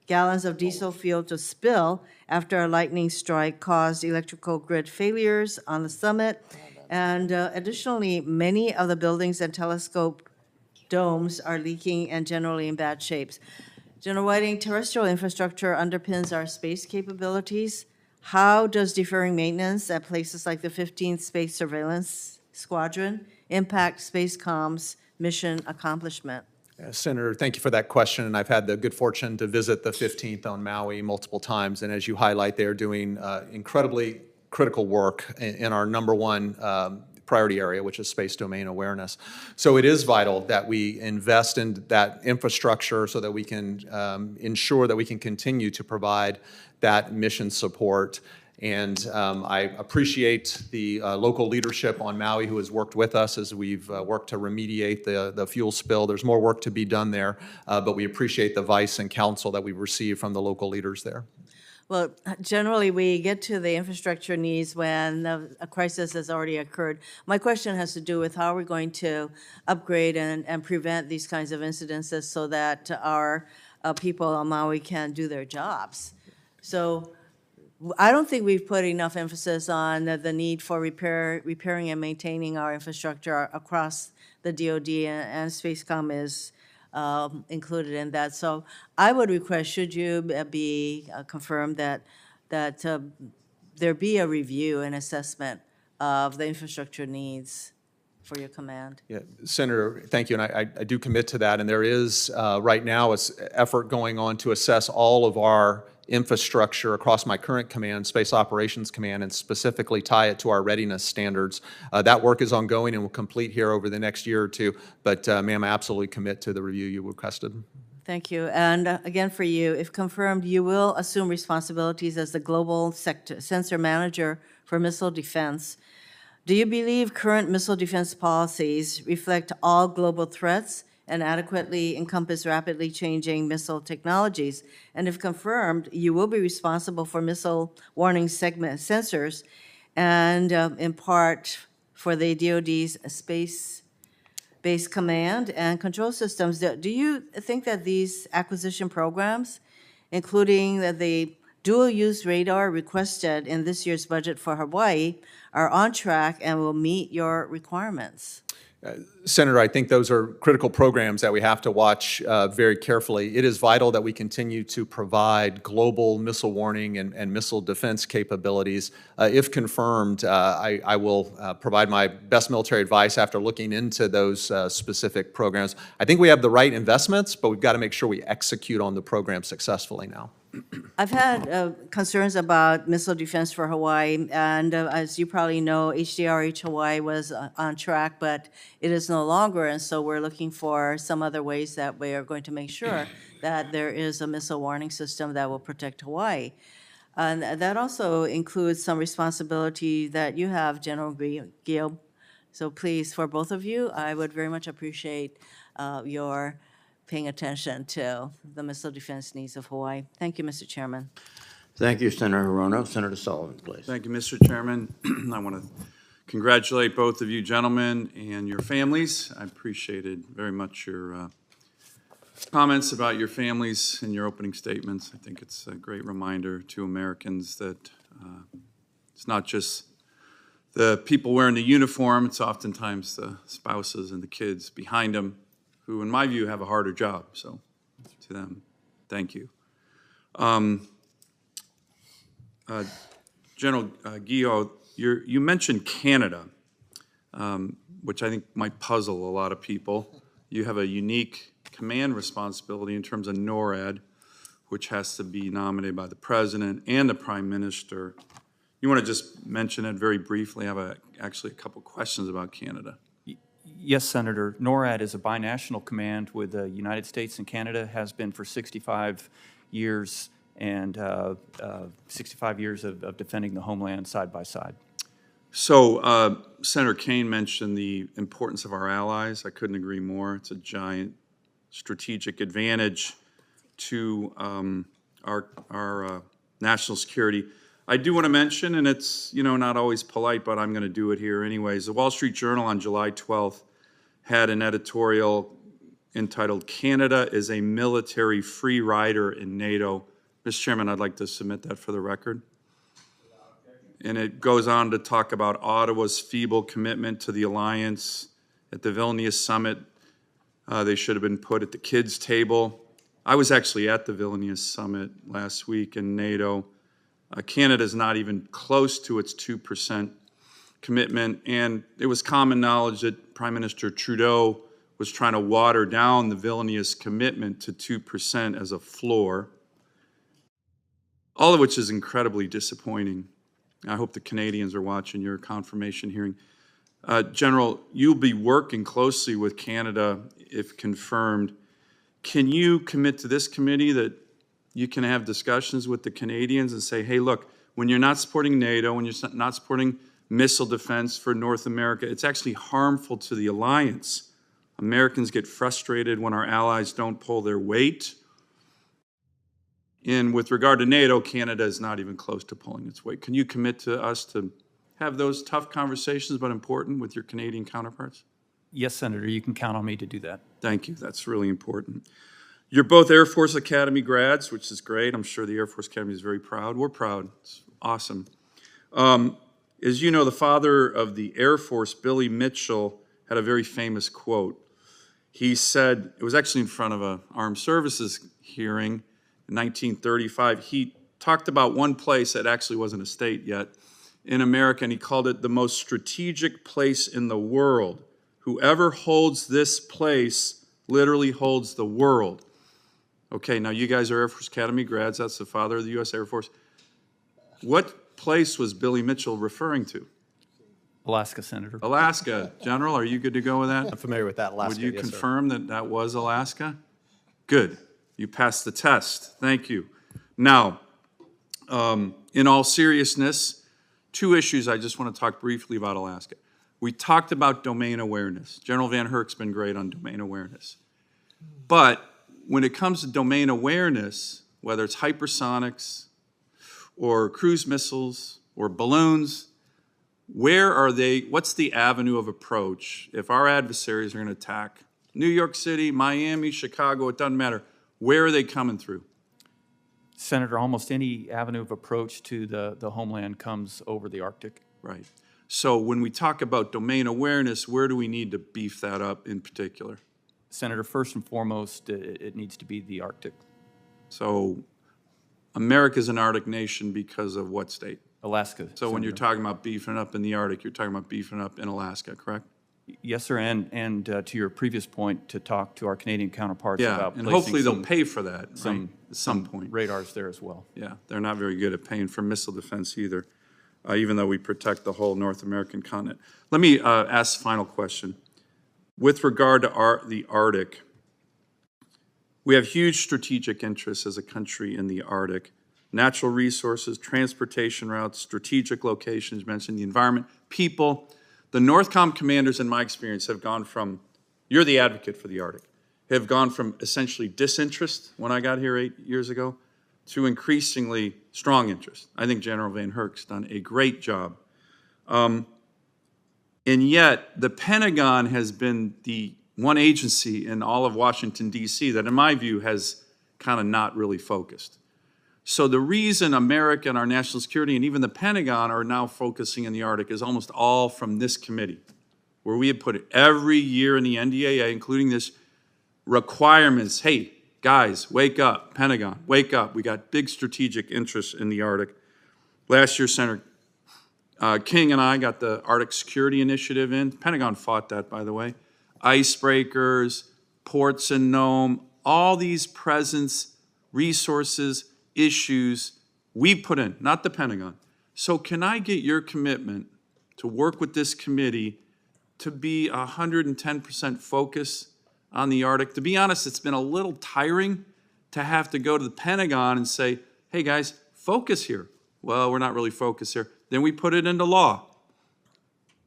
gallons of diesel fuel to spill after a lightning strike caused electrical grid failures on the summit. And additionally, many of the buildings and telescope domes are leaking and generally in bad shapes. General Whiting, terrestrial infrastructure underpins our space capabilities. How does deferring maintenance at places like the 15th Space Surveillance Squadron impact Spacecom's mission accomplishment? Senator, thank you for that question, and I've had the good fortune to visit the 15th on Maui multiple times, and as you highlight, they are doing incredibly critical work in our number one priority area, which is space domain awareness. So it is vital that we invest in that infrastructure so that we can ensure that we can continue to provide that mission support. And I appreciate the local leadership on Maui who has worked with us as we've worked to remediate the fuel spill. There's more work to be done there, but we appreciate the advice and counsel that we've received from the local leaders there. Well, generally, we get to the infrastructure needs when a crisis has already occurred. My question has to do with how we're going to upgrade and prevent these kinds of incidences so that our people on Maui can do their jobs. So I don't think we've put enough emphasis on the need for repairing and maintaining our infrastructure across the DoD, and Spacecom is included in that. So I would request, should you be confirmed, that there be a review and assessment of the infrastructure needs for your command. Yeah, Senator, thank you, and I do commit to that. And there is right now an effort going on to assess all of our infrastructure across my current command, Space Operations Command, and specifically tie it to our readiness standards. That work is ongoing and will complete here over the next year or two. But, ma'am, I absolutely commit to the review you requested. Thank you. And again, for you, if confirmed, you will assume responsibilities as the global sensor manager for missile defense. Do you believe current missile defense policies reflect all global threats and adequately encompass rapidly changing missile technologies? And if confirmed, you will be responsible for missile warning segment sensors and in part for the DoD's space-based command and control systems. Do you think that these acquisition programs, including the dual-use radar requested in this year's budget for Hawaii, are on track and will meet your requirements? Senator, I think those are critical programs that we have to watch very carefully. It is vital that we continue to provide global missile warning and missile defense capabilities. If confirmed, I will provide my best military advice after looking into those specific programs. I think we have the right investments, but we've got to make sure we execute on the program successfully now. I've had concerns about missile defense for Hawaii, and as you probably know, HDRH Hawaii was on track, but it is no longer, and so we're looking for some other ways that we are going to make sure that there is a missile warning system that will protect Hawaii. And that also includes some responsibility that you have, General Gio. So please, for both of you, I would very much appreciate your paying attention to the missile defense needs of Hawaii. Thank you, Mr. Chairman. Thank you, Senator Hirono. Senator Sullivan, please. Thank you, Mr. Chairman. I want to congratulate both of you gentlemen and your families. I appreciated very much your comments about your families in your opening statements. I think it's a great reminder to Americans that it's not just the people wearing the uniform, it's oftentimes the spouses and the kids behind them who, in my view, have a harder job. So, to them, thank you. General Gio, you mentioned Canada. which I think might puzzle a lot of people. You have a unique command responsibility in terms of NORAD, which has to be nominated by the president and the prime minister. You want to just mention it very briefly? I have actually a couple questions about Canada. Yes, Senator. NORAD is a binational command with the United States and Canada, has been for 65 years, and 65 years of defending the homeland side by side. So Senator Kane mentioned the importance of our allies. I couldn't agree more. It's a giant strategic advantage to our national security. I do want to mention, and it's not always polite, but I'm going to do it here anyways. The Wall Street Journal on July 12th had an editorial entitled "Canada is a Military Free Rider in NATO." Mr. Chairman, I'd like to submit that for the record. And it goes on to talk about Ottawa's feeble commitment to the alliance at the Vilnius summit. They should have been put at the kids' table. I was actually at the Vilnius summit last week in NATO. Canada's not even close to its 2% commitment, and it was common knowledge that Prime Minister Trudeau was trying to water down the Vilnius commitment to 2% as a floor, all of which is incredibly disappointing. I hope the Canadians are watching your confirmation hearing. General, you'll be working closely with Canada if confirmed. Can you commit to this committee that you can have discussions with the Canadians and say, hey, look, when you're not supporting NATO, when you're not supporting missile defense for North America, it's actually harmful to the alliance. Americans get frustrated when our allies don't pull their weight. And with regard to NATO, Canada is not even close to pulling its weight. Can you commit to us to have those tough conversations, but important, with your Canadian counterparts? Yes, Senator, you can count on me to do that. Thank you. That's really important. You're both Air Force Academy grads, which is great. I'm sure the Air Force Academy is very proud. We're proud. It's awesome. As you know, the father of the Air Force, Billy Mitchell, had a very famous quote. He said, it was actually in front of an armed services hearing in 1935. He talked about one place that actually wasn't a state yet in America, and he called it the most strategic place in the world. Whoever holds this place literally holds the world. Okay, now you guys are Air Force Academy grads. That's the father of the U.S. Air Force. What place was Billy Mitchell referring to? Alaska, Senator. Alaska. General, are you good to go with that? I'm familiar with that, Alaska. Would you yes, sir. confirm that that was Alaska? Good. You passed the test. Thank you. Now, in all seriousness, two issues I just want to talk briefly about Alaska. We talked about domain awareness. General Van Herk's been great on domain awareness. But when it comes to domain awareness, whether it's hypersonics or cruise missiles or balloons, where are they? What's the avenue of approach if our adversaries are going to attack New York City, Miami, Chicago? It doesn't matter. Where are they coming through? Senator, almost any avenue of approach to the homeland comes over the Arctic. Right. So when we talk about domain awareness, where do we need to beef that up in particular? Senator, first and foremost, it needs to be the Arctic. So America's an Arctic nation because of what state? Alaska. So when you're talking about beefing up in the Arctic, you're talking about beefing up in Alaska, correct? Yes, sir, and to your previous point, to talk to our Canadian counterparts Yeah, about and placing hopefully they'll pay for that, right, at some point. radars there as well. Yeah, they're not very good at paying for missile defense either, even though we protect the whole North American continent. Let me ask the final question. With regard to the Arctic, we have huge strategic interests as a country in the Arctic. Natural resources, transportation routes, strategic locations, you mentioned the environment, people. The NORTHCOM commanders, in my experience, have gone from, you're the advocate for the Arctic, have gone from essentially disinterest when I got here 8 years ago to increasingly strong interest. I think General Van Herk's done a great job. And yet, the Pentagon has been the one agency in all of Washington, D.C. that, in my view, has kind of not really focused. So the reason America and our national security and even the Pentagon are now focusing in the Arctic is almost all from this committee, where we have put it every year in the NDAA, including this requirements. Hey, guys, wake up. Pentagon, wake up. We got big strategic interests in the Arctic. Last year, Senator King and I got the Arctic Security Initiative in. Pentagon fought that, by the way. Icebreakers, ports in Nome, all these presence, resources, issues we put in, not the Pentagon. So can I get your commitment to work with this committee to be 110% focus on the Arctic? To be honest, it's been a little tiring to have to go to the Pentagon and say, hey guys, focus here. Well, we're not really focused here. Then we put it into law.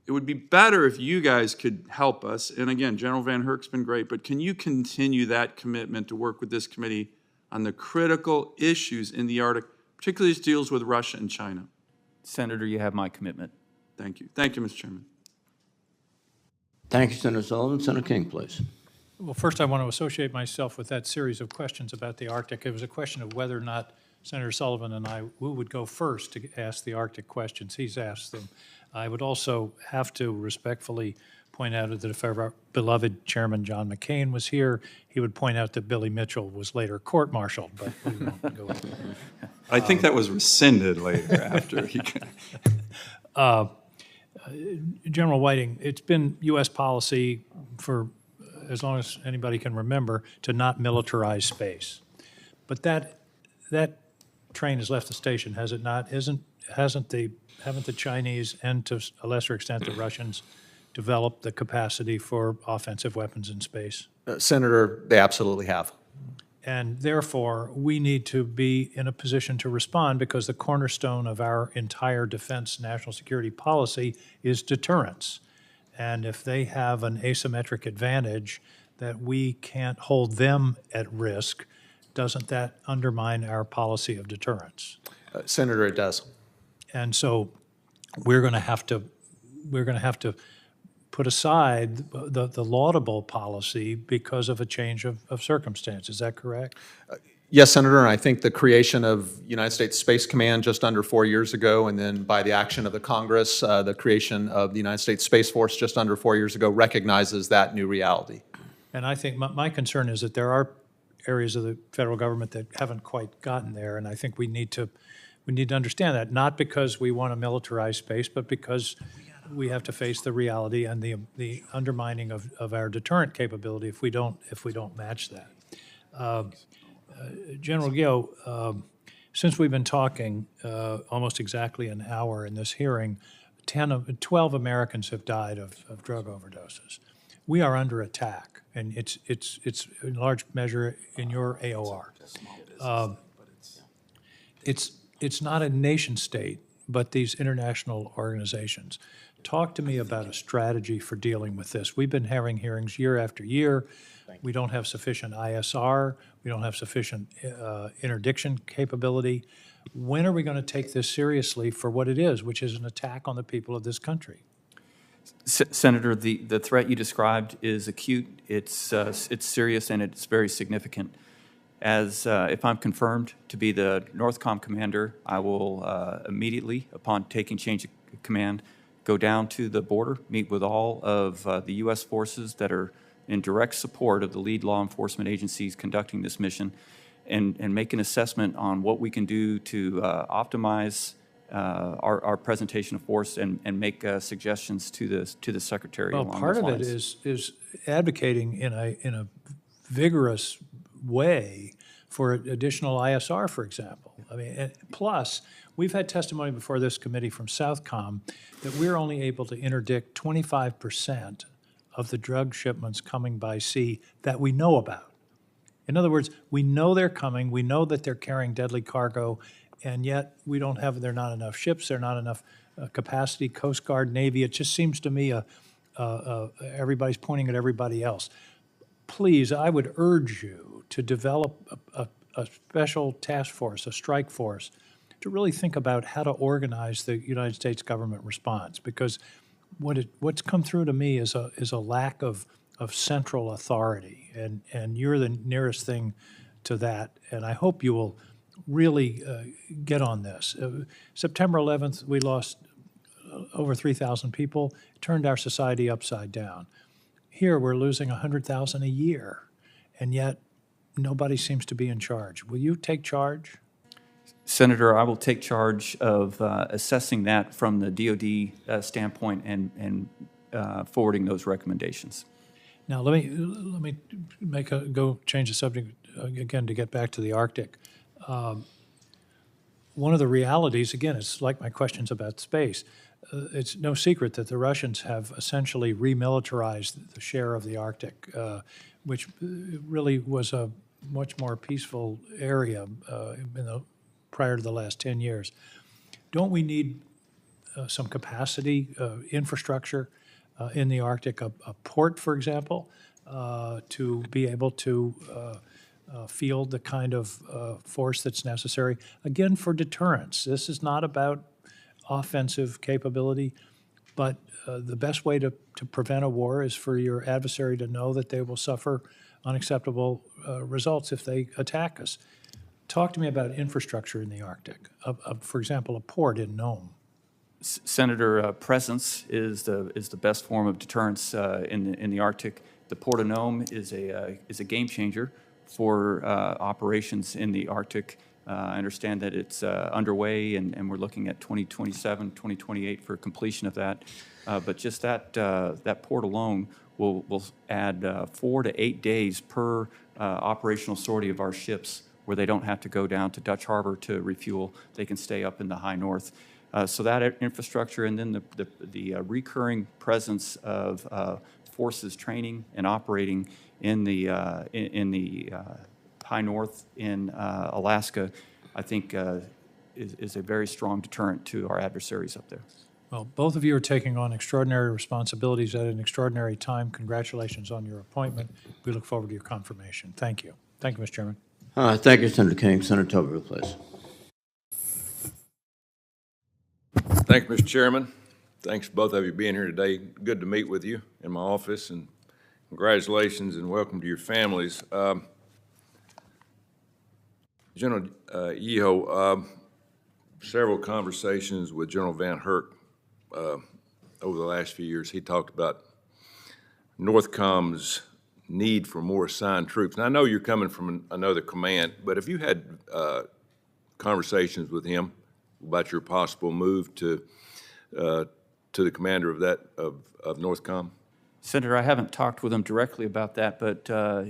It would be better if you guys could help us. And again, General Van Herk's been great, but can you continue that commitment to work with this committee on the critical issues in the Arctic, particularly as deals with Russia and China? Senator, you have my commitment. Thank you. Thank you, Mr. Chairman. Thank you, Senator Sullivan. Senator King, please. Well, first, I want to associate myself with that series of questions about the Arctic. It was a question of whether or not Senator Sullivan and I, who would go first to ask the Arctic questions. He's asked them. I would also have to respectfully point out that if our beloved Chairman John McCain was here, he would point out that Billy Mitchell was later court-martialed, but we won't go into that. I think that was rescinded later after he. General Whiting, it's been U.S. policy for as long as anybody can remember to not militarize space. But that train has left the station, has it not? Haven't the Chinese and to a lesser extent the Russians developed the capacity for offensive weapons in space? Senator, they absolutely have. And therefore, we need to be in a position to respond because the cornerstone of our entire defense national security policy is deterrence. And if they have an asymmetric advantage that we can't hold them at risk, doesn't that undermine our policy of deterrence? Senator, it does. And so we're going to have to put aside the laudable policy because of a change of circumstance. Is that correct? Yes, Senator, and I think the creation of United States Space Command just under 4 years ago, and then by the action of the Congress, the creation of the United States Space Force just under 4 years ago recognizes that new reality. And I think my concern is that there are areas of the federal government that haven't quite gotten there, and I think we need to understand that, not because we want to militarize space, but because we have to face the reality and the undermining of our deterrent capability if we don't match that. General Gio, since we've been talking almost exactly an hour in this hearing, 12 Americans have died of drug overdoses. We are under attack, and it's in large measure in your AOR. It's not a nation state, but these international organizations. Talk to me about a strategy for dealing with this. We've been having hearings year after year. We don't have sufficient ISR. We don't have sufficient interdiction capability. When are we going to take this seriously for what it is, which is an attack on the people of this country? Senator, the threat you described is acute. It's serious and it's very significant. As if I'm confirmed to be the NORTHCOM commander, I will immediately, upon taking change of command, go down to the border, meet with all of the U.S. forces that are in direct support of the lead law enforcement agencies conducting this mission, and make an assessment on what we can do to optimize our presentation of force and make suggestions to the Secretary Well, along part those of lines. it is advocating in a vigorous way for additional ISR, for example. I mean, and plus, we've had testimony before this committee from Southcom that we're only able to interdict 25% of the drug shipments coming by sea that we know about. In other words, we know they're coming, we know that they're carrying deadly cargo, and yet there are not enough ships, there are not enough capacity, Coast Guard, Navy. It just seems to me everybody's pointing at everybody else. Please, I would urge you to develop a special task force, a strike force, to really think about how to organize the United States government response. Because what's come through to me is a lack of central authority, and you're the nearest thing to that. And I hope you will really get on this. September 11th, we lost over 3,000 people. It turned our society upside down. Here, we're losing 100,000 a year, and yet nobody seems to be in charge. Will you take charge? Senator, I will take charge of assessing that from the DoD standpoint and forwarding those recommendations. Now, let me change the subject again to get back to the Arctic. One of the realities, again, it's like my questions about space. It's no secret that the Russians have essentially remilitarized the share of the Arctic, which really was a much more peaceful area prior to the last 10 years. Don't we need some capacity, infrastructure in the Arctic, a port, for example, to be able to field the kind of force that's necessary, again, for deterrence? This is not about offensive capability, but the best way to prevent a war is for your adversary to know that they will suffer unacceptable results if they attack us. Talk to me about infrastructure in the Arctic, for example, a port in Nome. Senator, presence is the best form of deterrence in the Arctic. The Port of Nome is a game changer for operations in the Arctic. I understand that it's underway, and we're looking at 2027, 2028 for completion of that. But just that port alone will add 4 to 8 days per operational sortie of our ships, where they don't have to go down to Dutch Harbor to refuel. They can stay up in the high north. So that infrastructure, and then the recurring presence of forces training and operating in the high north in Alaska, I think is a very strong deterrent to our adversaries up there. Well, both of you are taking on extraordinary responsibilities at an extraordinary time. Congratulations on your appointment. We look forward to your confirmation. Thank you. Thank you, Mr. Chairman. Thank you, Senator King. Senator Tuberville, please. Thank you, Mr. Chairman. Thanks to both of you being here today. Good to meet with you in my office, and congratulations and welcome to your families. General Yeho, several conversations with General Van Herk over the last few years. He talked about Northcom's need for more assigned troops. And I know you're coming from another command, but have you had conversations with him about your possible move to the commander of Northcom? Senator, I haven't talked with him directly about that, but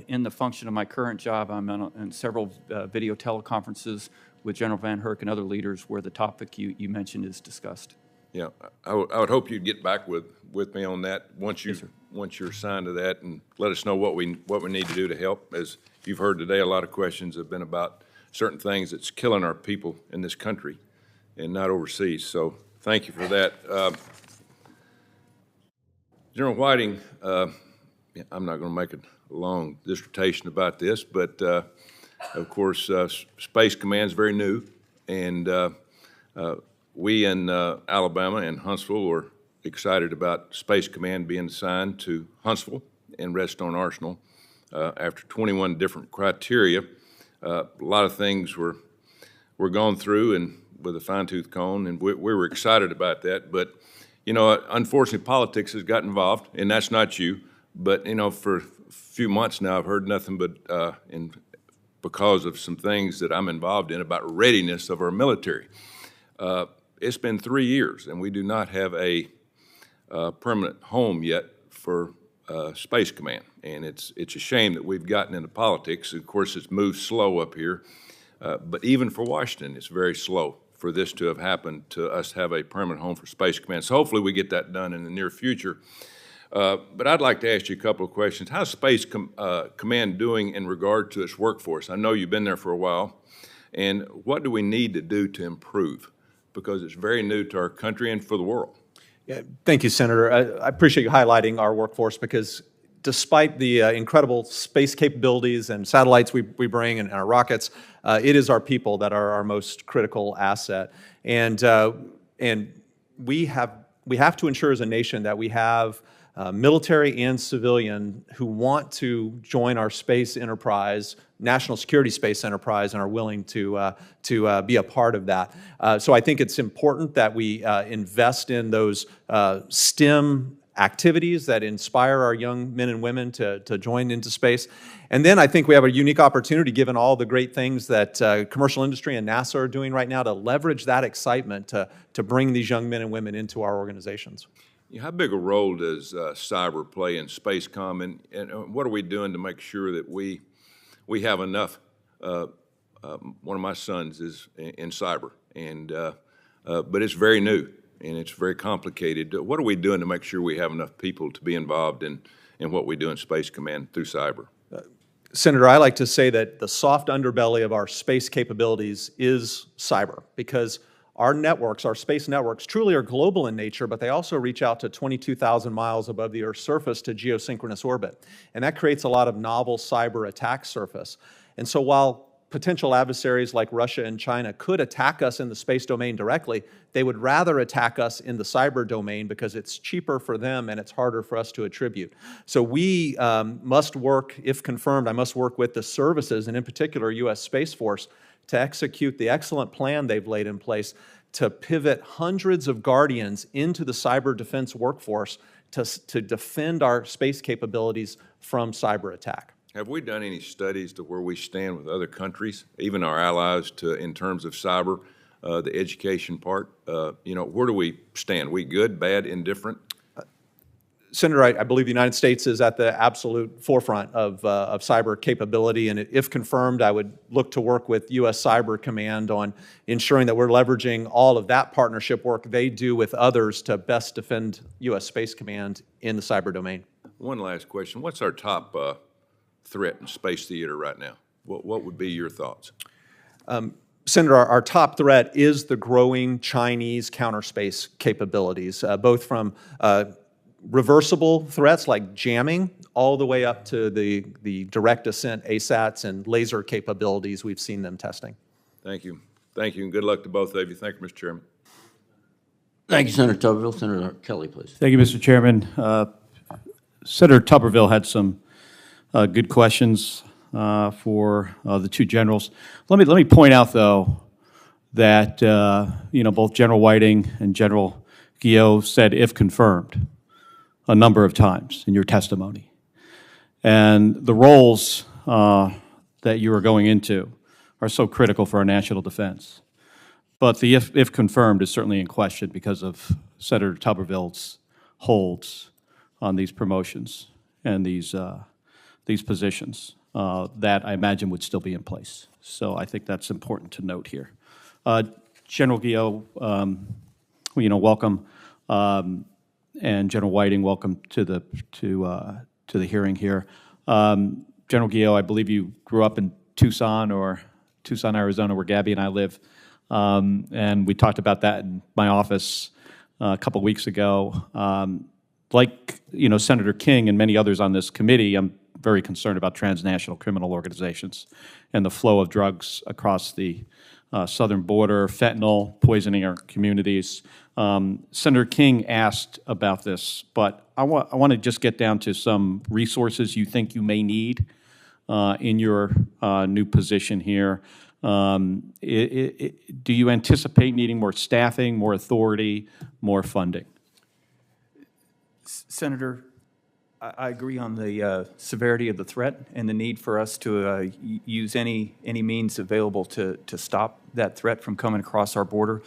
in the function of my current job, I'm in several video teleconferences with General Van Herk and other leaders where the topic you mentioned is discussed. Yeah, I would hope you'd get back with me on that once you're assigned to that, and let us know what we need to do to help. As you've heard today, a lot of questions have been about certain things that's killing our people in this country and not overseas. So thank you for that. General Whiting, I'm not going to make a long dissertation about this, but of course, Space Command is very new, and we in Alabama and Huntsville are excited about Space Command being assigned to Huntsville and Redstone Arsenal after 21 different criteria. A lot of things were gone through and with a fine-tooth comb, and we were excited about that. But, you know, unfortunately, politics has got involved, and that's not you. But, you know, for a few months now, I've heard nothing but, because of some things that I'm involved in about readiness of our military. It's been 3 years, and we do not have a permanent home yet for Space Command. And it's a shame that we've gotten into politics. Of course, it's moved slow up here. But even for Washington, it's very slow for this to have happened, to us have a permanent home for Space Command. So hopefully we get that done in the near future. But I'd like to ask you a couple of questions. How's Space Command doing in regard to its workforce? I know you've been there for a while. And what do we need to do to improve? Because it's very new to our country and for the world. Yeah, thank you, Senator. I appreciate you highlighting our workforce, because despite the incredible space capabilities and satellites we bring and our rockets, it is our people that are our most critical asset. And we have to ensure as a nation that we have military and civilian who want to join our space enterprise, national security space enterprise, and are willing to be a part of that. So I think it's important that we invest in those STEM activities that inspire our young men and women to join into space. And then I think we have a unique opportunity, given all the great things that commercial industry and NASA are doing right now, to leverage that excitement to bring these young men and women into our organizations. How big a role does cyber play in SpaceCom, and what are we doing to make sure that we have enough? One of my sons is in cyber, and but it's very new and it's very complicated. What are we doing to make sure we have enough people to be involved in what we do in Space Command through cyber? Senator, I like to say that the soft underbelly of our space capabilities is cyber, because our networks, our space networks, truly are global in nature, but they also reach out to 22,000 miles above the Earth's surface to geosynchronous orbit. And that creates a lot of novel cyber attack surface. And so while potential adversaries like Russia and China could attack us in the space domain directly, they would rather attack us in the cyber domain because it's cheaper for them and it's harder for us to attribute. So we must work, if confirmed, I must work with the services, and in particular U.S. Space Force, to execute the excellent plan they've laid in place to pivot hundreds of Guardians into the cyber defense workforce to defend our space capabilities from cyber attack. Have we done any studies to where we stand with other countries, even our allies, in terms of cyber, the education part? Where do we stand? We good, bad, indifferent? Senator, I believe the United States is at the absolute forefront of cyber capability, and if confirmed, I would look to work with U.S. Cyber Command on ensuring that we're leveraging all of that partnership work they do with others to best defend U.S. Space Command in the cyber domain. One last question. What's our top threat in space theater right now? What would be your thoughts? Senator, our top threat is the growing Chinese counterspace capabilities, both from reversible threats like jamming all the way up to the direct ascent ASATs and laser capabilities we've seen them testing. Thank you. Thank you, and good luck to both of you. Thank you, Mr. Chairman. Thank you, Senator Tuberville. Senator Kelly, please. Thank you, Mr. Chairman. Senator Tuberville had some good questions for the two generals. Let me point out, though, that both General Whiting and General Guillot said, if confirmed, a number of times in your testimony. And the roles that you are going into are so critical for our national defense. But the if confirmed is certainly in question because of Senator Tuberville's holds on these promotions and these positions that I imagine would still be in place. So I think that's important to note here. General Guillot, welcome. And General Whiting, welcome to the hearing here. General Guillot, I believe you grew up in Tucson, Arizona, where Gabby and I live, and we talked about that in my office a couple weeks ago. Like Senator King and many others on this committee, I'm very concerned about transnational criminal organizations and the flow of drugs across the southern border, fentanyl poisoning our communities. Senator King asked about this, but I want to just get down to some resources you think you may need in your new position here. Do you anticipate needing more staffing, more authority, more funding? Senator, I agree on the severity of the threat and the need for us to use any means available to stop that threat from coming across our border.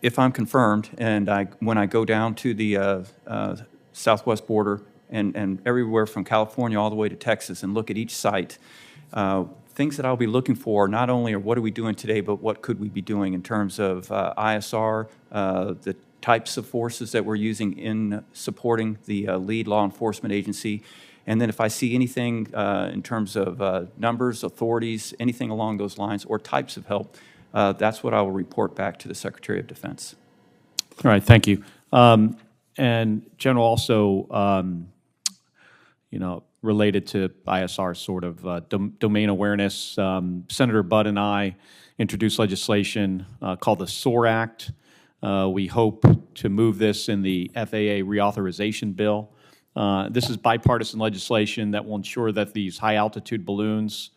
If I'm confirmed, and when I go down to the southwest border and everywhere from California all the way to Texas and look at each site, things that I'll be looking for not only are what are we doing today, but what could we be doing in terms of ISR, the types of forces that we're using in supporting the lead law enforcement agency. And then if I see anything in terms of numbers, authorities, anything along those lines, or types of help, that's what I will report back to the Secretary of Defense. All right, thank you. And General, also, related to ISR sort of domain awareness, Senator Budd and I introduced legislation called the SOAR Act. We hope to move this in the FAA reauthorization bill. This is bipartisan legislation that will ensure that these high-altitude balloons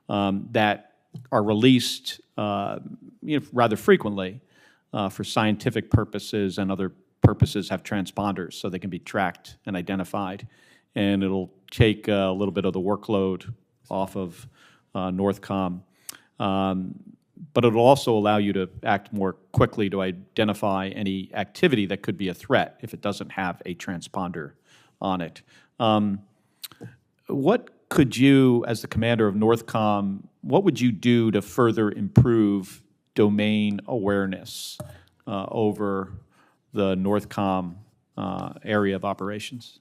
that are released rather frequently for scientific purposes and other purposes have transponders so they can be tracked and identified. And it'll take a little bit of the workload off of Northcom. But it'll also allow you to act more quickly to identify any activity that could be a threat if it doesn't have a transponder on it. What could you, as the commander of Northcom, what would you do to further improve domain awareness over the Northcom area of operations?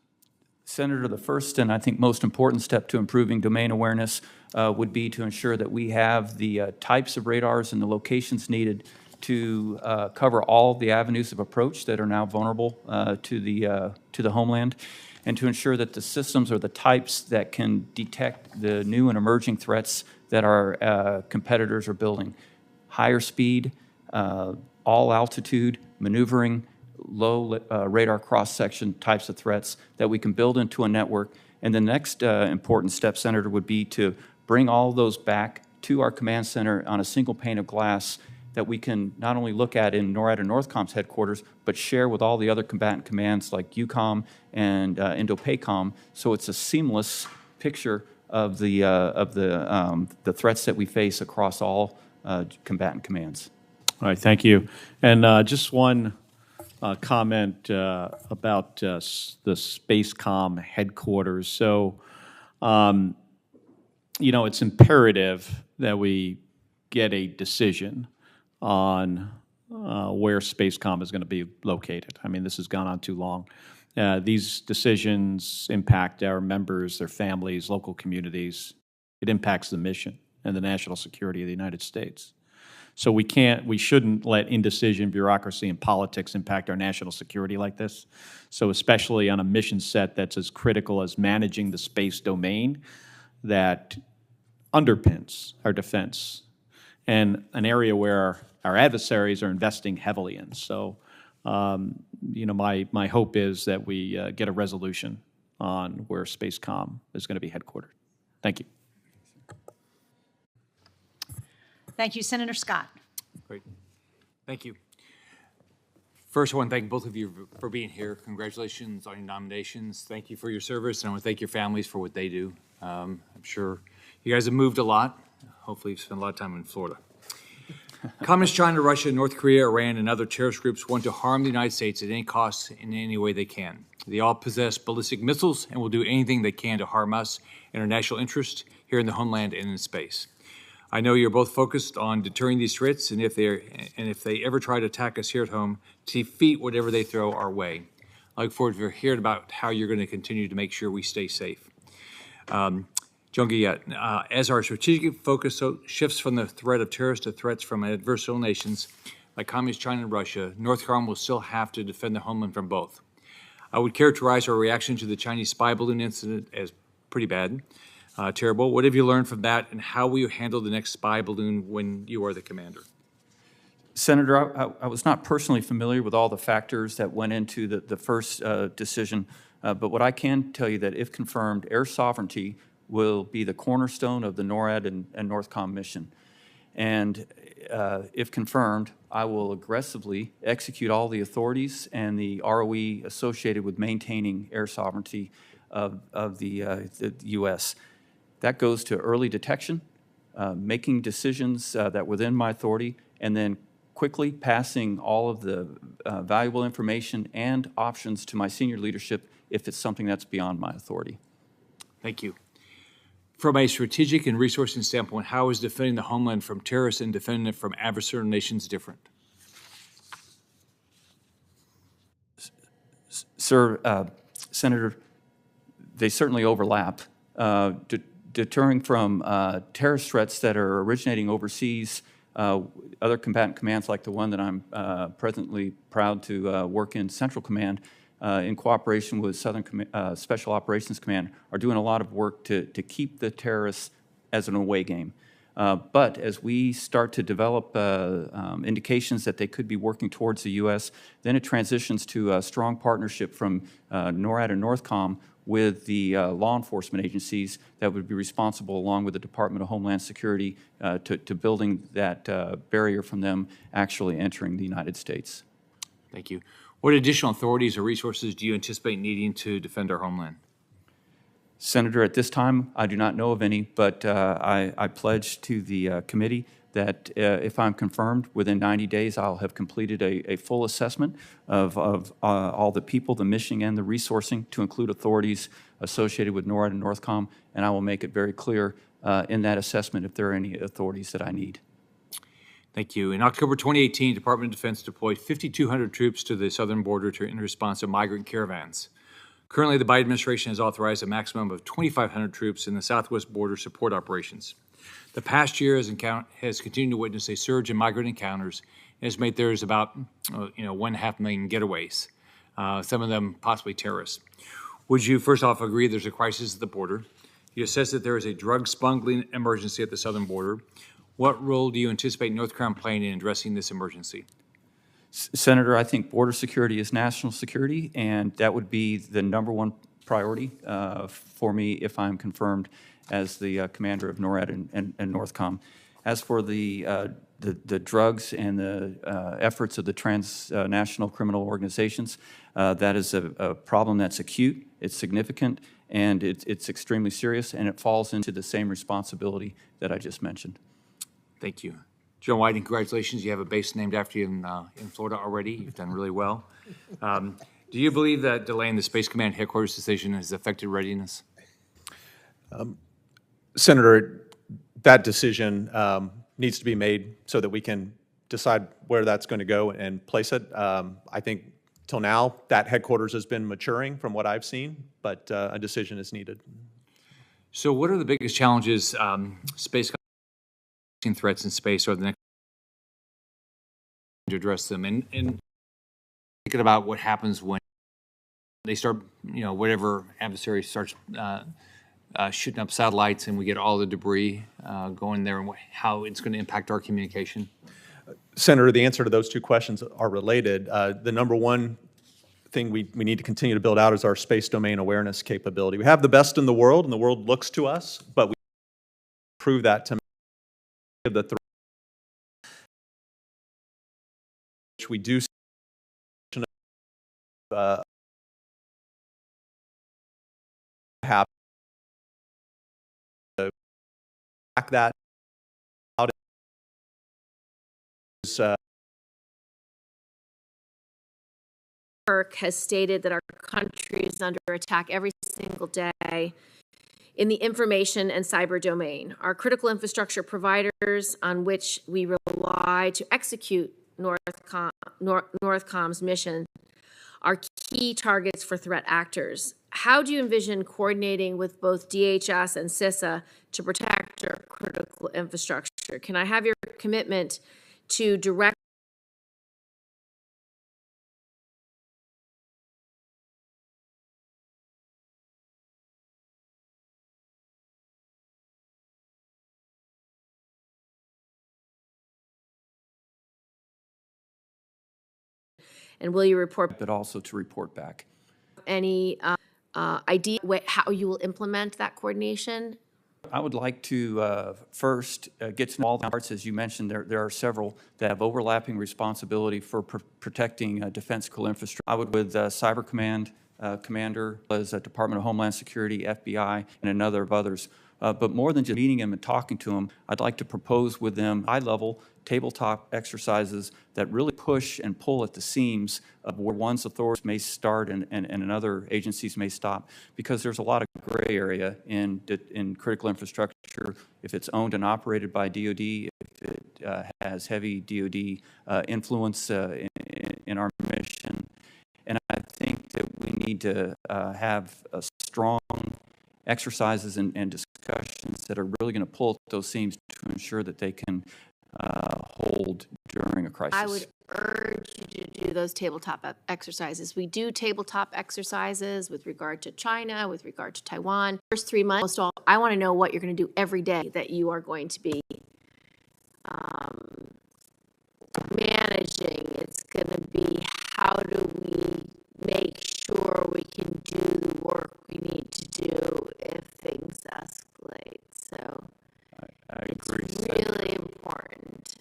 Senator, the first and I think most important step to improving domain awareness would be to ensure that we have the types of radars and the locations needed to cover all the avenues of approach that are now vulnerable to the homeland, and to ensure that the systems are the types that can detect the new and emerging threats that our competitors are building. Higher speed, all altitude, maneuvering, low radar cross-section types of threats that we can build into a network. And the next important step, Senator, would be to bring all those back to our command center on a single pane of glass that we can not only look at in NORAD and Northcom's headquarters, but share with all the other combatant commands like EUCOM and INDOPACOM, so it's a seamless picture of the threats that we face across all combatant commands. All right, thank you. And just one comment about the SpaceCom headquarters. So, you know, it's imperative that we get a decision on where SpaceCom is going to be located. I mean, this has gone on too long. These decisions impact our members, their families, local communities. It impacts the mission and the national security of the United States. So we shouldn't let indecision, bureaucracy, and politics impact our national security like this. So especially on a mission set that's as critical as managing the space domain that underpins our defense, and an area where our adversaries are investing heavily in. So, you know, my hope is that we get a resolution on where SpaceCom is going to be headquartered. Thank you. Thank you, Senator Scott. Great. Thank you. First, I want to thank both of you for being here. Congratulations on your nominations. Thank you for your service, and I want to thank your families for what they do. I'm sure you guys have moved a lot. Hopefully you've spent a lot of time in Florida. Communist China, Russia, North Korea, Iran, and other terrorist groups want to harm the United States at any cost in any way they can. They all possess ballistic missiles and will do anything they can to harm us and our national interest here in the homeland and in space. I know you're both focused on deterring these threats, and if they ever try to attack us here at home, to defeat whatever they throw our way. I look forward to hearing about how you're going to continue to make sure we stay safe. Jung-gi, as our strategic focus shifts from the threat of terrorists to threats from adversarial nations like Communist China and Russia, Northcom will still have to defend the homeland from both. I would characterize our reaction to the Chinese spy balloon incident as pretty bad, terrible. What have you learned from that, and how will you handle the next spy balloon when you are the commander? Senator, I was not personally familiar with all the factors that went into the first decision, but what I can tell you that if confirmed, air sovereignty will be the cornerstone of the NORAD and Northcom mission. And if confirmed, I will aggressively execute all the authorities and the ROE associated with maintaining air sovereignty of the U.S. That goes to early detection, making decisions that within my authority, and then quickly passing all of the valuable information and options to my senior leadership if it's something that's beyond my authority. Thank you. From a strategic and resourcing standpoint, how is defending the homeland from terrorists and defending it from adversarial nations different? Sir, Senator, they certainly overlap. Deterring from terrorist threats that are originating overseas, other combatant commands like the one that I'm presently proud to work in, Central Command, in cooperation with Southern Special Operations Command, are doing a lot of work to keep the terrorists as an away game. But as we start to develop indications that they could be working towards the U.S., then it transitions to a strong partnership from NORAD and Northcom with the law enforcement agencies that would be responsible, along with the Department of Homeland Security, to building that barrier from them actually entering the United States. Thank you. What additional authorities or resources do you anticipate needing to defend our homeland? Senator, at this time, I do not know of any, but I pledge to the committee that if I'm confirmed, within 90 days, I'll have completed a full assessment of all the people, the mission, and the resourcing to include authorities associated with NORAD and NORTHCOM, and I will make it very clear in that assessment if there are any authorities that I need. Thank you. In October 2018, Department of Defense deployed 5,200 troops to the southern border in response to migrant caravans. Currently, the Biden administration has authorized a maximum of 2,500 troops in the southwest border support operations. The past year has continued to witness a surge in migrant encounters and estimate there's about 1.5 million getaways, some of them possibly terrorists. Would you first off agree there's a crisis at the border? You assess that there is a drug smuggling emergency at the southern border. What role do you anticipate North Carolina playing in addressing this emergency? Senator, I think border security is national security, and that would be the #1 priority for me if I'm confirmed as the commander of NORAD and NORTHCOM. As for the drugs and the efforts of the transnational criminal organizations, that is a problem that's acute, it's significant, and it's extremely serious, and it falls into the same responsibility that I just mentioned. Thank you. General Whiting, congratulations. You have a base named after you in Florida already. You've done really well. Do you believe that delaying the Space Command headquarters decision has affected readiness? Senator, that decision needs to be made so that we can decide where that's going to go and place it. I think till now, that headquarters has been maturing from what I've seen, but a decision is needed. So what are the biggest challenges space threats in space are the next to address them? And thinking about what happens when they start, whatever adversary starts shooting up satellites and we get all the debris going there and how it's going to impact our communication? Senator, the answer to those two questions are related. The #1 thing we need to continue to build out is our space domain awareness capability. We have the best in the world, and the world looks to us, but we prove that to the threat which we do have to back that out is has stated that our country is under attack every single day in the information and cyber domain. Our critical infrastructure providers on which we rely to execute NORTHCOM's mission are key targets for threat actors. How do you envision coordinating with both DHS and CISA to protect our critical infrastructure? Can I have your commitment to direct and will you report But also to report back. any idea how you will implement that coordination? I would like to first get to know all the parts. As you mentioned, there are several that have overlapping responsibility for protecting defense critical infrastructure. I would, with Cyber Command Commander, as Department of Homeland Security, FBI, and another of others. But more than just meeting them and talking to them, I'd like to propose with them high-level tabletop exercises that really push and pull at the seams of where one's authorities may start and another agencies may stop, because there's a lot of gray area in critical infrastructure. If it's owned and operated by DOD, if it has heavy DOD influence in our mission. And I think that we need to have a strong exercises and discussions that are really going to pull at those seams to ensure that they can hold during a crisis. I would urge you to do those tabletop exercises. We do tabletop exercises with regard to China, with regard to Taiwan. First 3 months, I want to know what you're going to do every day that you are going to be managing. It's going to be how do we make sure we can do the work we need to do if things escalate. So I agree. it's really important.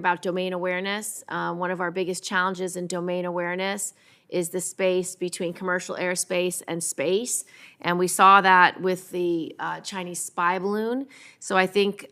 about domain awareness. One of our biggest challenges in domain awareness is the space between commercial airspace and space. And we saw that with the Chinese spy balloon. So I think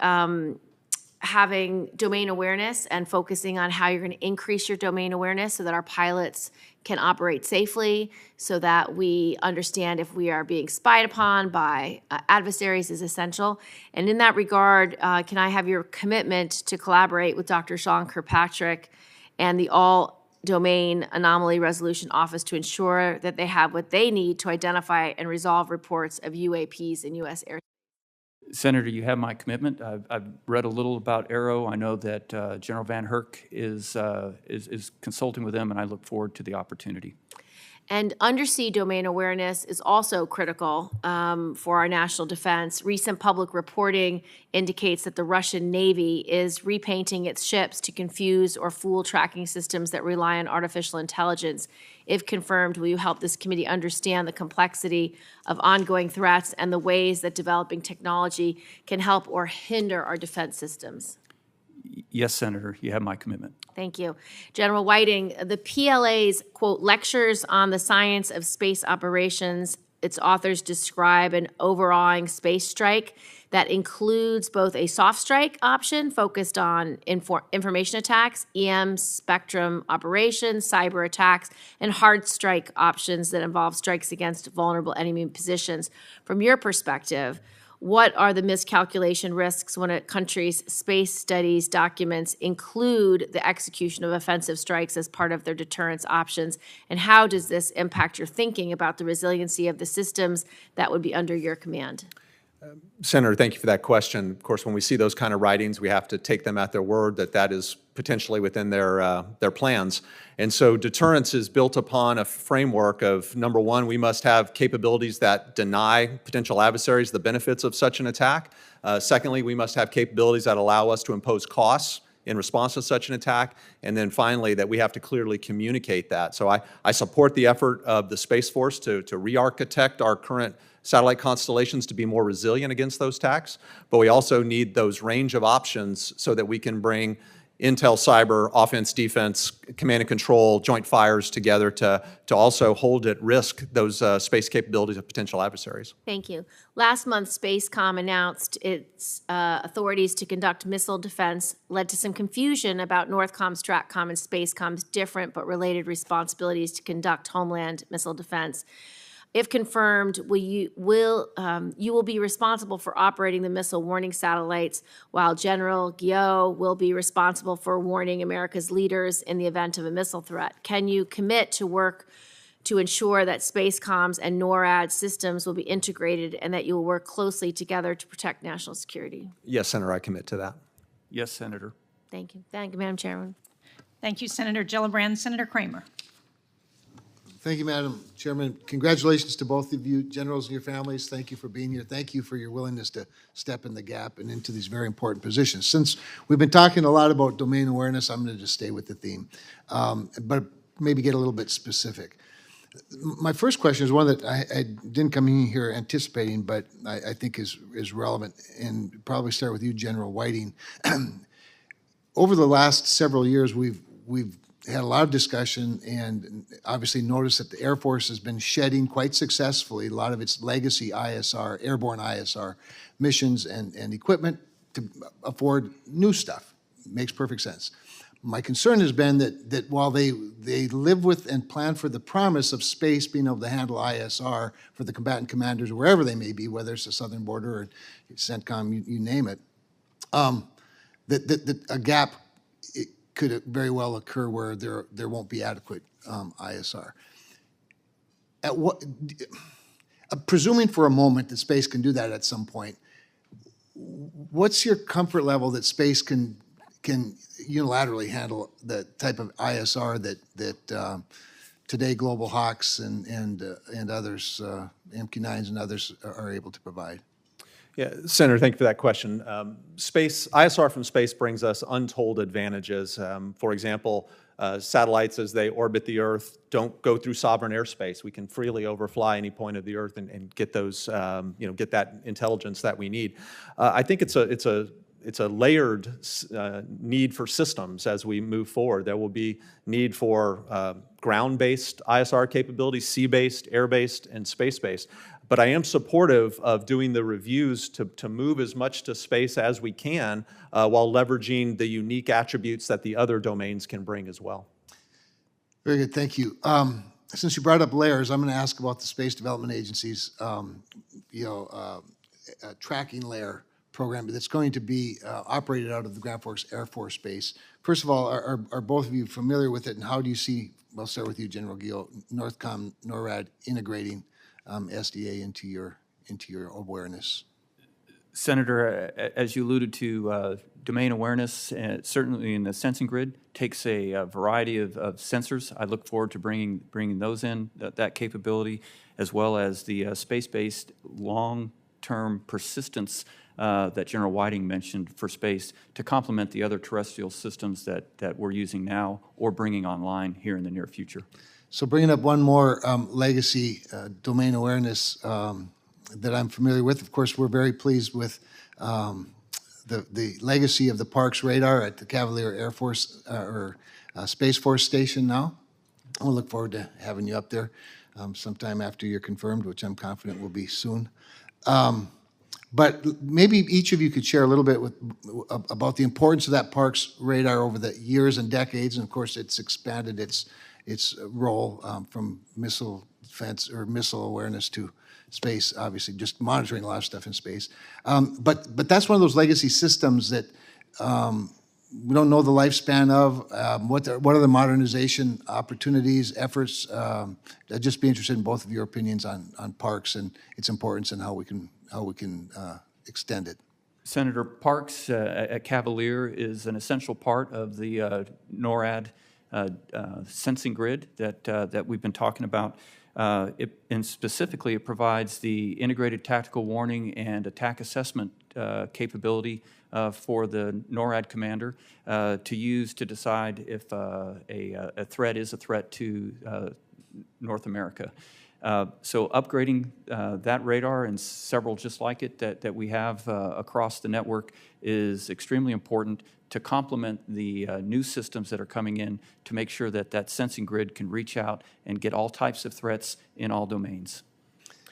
having domain awareness and focusing on how you're going to increase your domain awareness so that our pilots can operate safely, so that we understand if we are being spied upon by adversaries is essential. And in that regard, can I have your commitment to collaborate with Dr. Sean Kirkpatrick and the All-Domain Anomaly Resolution Office to ensure that they have what they need to identify and resolve reports of UAPs in U.S. airspace? Senator, you have my commitment. I've read a little about Aero. I know that General Van Herk is consulting with them, and I look forward to the opportunity. And undersea domain awareness is also critical for our national defense. Recent public reporting indicates that the Russian Navy is repainting its ships to confuse or fool tracking systems that rely on artificial intelligence. If confirmed, will you help this committee understand the complexity of ongoing threats and the ways that developing technology can help or hinder our defense systems? Yes, Senator, you have my commitment. Thank you. General Whiting, the PLA's, quote, lectures on the science of space operations, its authors describe an overawing space strike that includes both a soft strike option focused on information attacks, EM spectrum operations, cyber attacks, and hard strike options that involve strikes against vulnerable enemy positions. From your perspective, what are the miscalculation risks when a country's space studies documents include the execution of offensive strikes as part of their deterrence options? And how does this impact your thinking about the resiliency of the systems that would be under your command? Senator, thank you for that question. Of course, when we see those kind of writings, we have to take them at their word that that is potentially within their plans. And so deterrence is built upon a framework of, number one, we must have capabilities that deny potential adversaries the benefits of such an attack. Secondly, we must have capabilities that allow us to impose costs in response to such an attack. And then finally, that we have to clearly communicate that. So I support the effort of the Space Force to re-architect our current satellite constellations to be more resilient against those attacks, but we also need those range of options so that we can bring intel, cyber, offense, defense, command and control, joint fires together to also hold at risk those space capabilities of potential adversaries. Thank you. Last month, Spacecom announced its authorities to conduct missile defense led to some confusion about Northcom, Stratcom, and Spacecom's different but related responsibilities to conduct homeland missile defense. If confirmed, you will be responsible for operating the missile warning satellites, while General Guillot will be responsible for warning America's leaders in the event of a missile threat. Can you commit to work to ensure that Spacecom's and NORAD systems will be integrated and that you will work closely together to protect national security? Yes, Senator, I commit to that. Yes, Senator. Thank you. Thank you, Madam Chairman. Thank you, Senator Gillibrand. Senator Kramer. Thank you, Madam Chairman. Congratulations to both of you, generals and your families. Thank you for being here. Thank you for your willingness to step in the gap and into these very important positions. Since we've been talking a lot about domain awareness, I'm going to just stay with the theme, but maybe get a little bit specific. My first question is one that I didn't come in here anticipating, but I think is relevant, and probably start with you, General Whiting. Over the last several years, we've had a lot of discussion and obviously noticed that the Air Force has been shedding quite successfully a lot of its legacy ISR, airborne ISR missions and equipment to afford new stuff. Makes perfect sense. My concern has been that while they live with and plan for the promise of space being able to handle ISR for the combatant commanders wherever they may be, whether it's the southern border or CENTCOM, you name it, that a gap could very well occur where there won't be adequate ISR. Presuming for a moment that space can do that at some point, what's your comfort level that space can unilaterally handle the type of ISR that today Global Hawks and others, MQ-9s and others are able to provide? Yeah, Senator, thank you for that question. ISR from space brings us untold advantages. For example, satellites, as they orbit the Earth, don't go through sovereign airspace. We can freely overfly any point of the Earth and get those, get that intelligence that we need. I think it's it's a layered need for systems as we move forward. There will be need for ground-based ISR capabilities, sea-based, air-based, and space-based. But I am supportive of doing the reviews to move as much to space as we can while leveraging the unique attributes that the other domains can bring as well. Very good, thank you. Since you brought up layers, I'm going to ask about the Space Development Agency's, tracking layer program that's going to be operated out of the Grand Forks Air Force Base. First of all, are both of you familiar with it, and how do you see, I'll start with you, General Gio, NORTHCOM, NORAD integrating SDA into your awareness? Senator, as you alluded to, domain awareness, certainly in the sensing grid, takes a variety of sensors. I look forward to bringing those in, that capability, as well as the space-based long-term persistence that General Whiting mentioned for space to complement the other terrestrial systems that we're using now or bringing online here in the near future. So bringing up one more legacy domain awareness that I'm familiar with, of course, we're very pleased with the legacy of the Parks radar at the Cavalier Air Force Space Force Station now. We'll look forward to having you up there sometime after you're confirmed, which I'm confident will be soon. But maybe each of you could share a little bit about the importance of that Parks radar over the years and decades, and of course it's expanded its role from missile defense or missile awareness to space, obviously just monitoring a lot of stuff in space. But that's one of those legacy systems that we don't know the lifespan of. What are the modernization opportunities, efforts? I'd just be interested in both of your opinions on Parks and its importance and how we can extend it. Senator, Parks at Cavalier is an essential part of the NORAD sensing grid that we've been talking about. And specifically, it provides the integrated tactical warning and attack assessment capability for the NORAD commander to use to decide if a threat is a threat to North America. So upgrading that radar and several just like it that we have across the network is extremely important to complement the new systems that are coming in to make sure that that sensing grid can reach out and get all types of threats in all domains.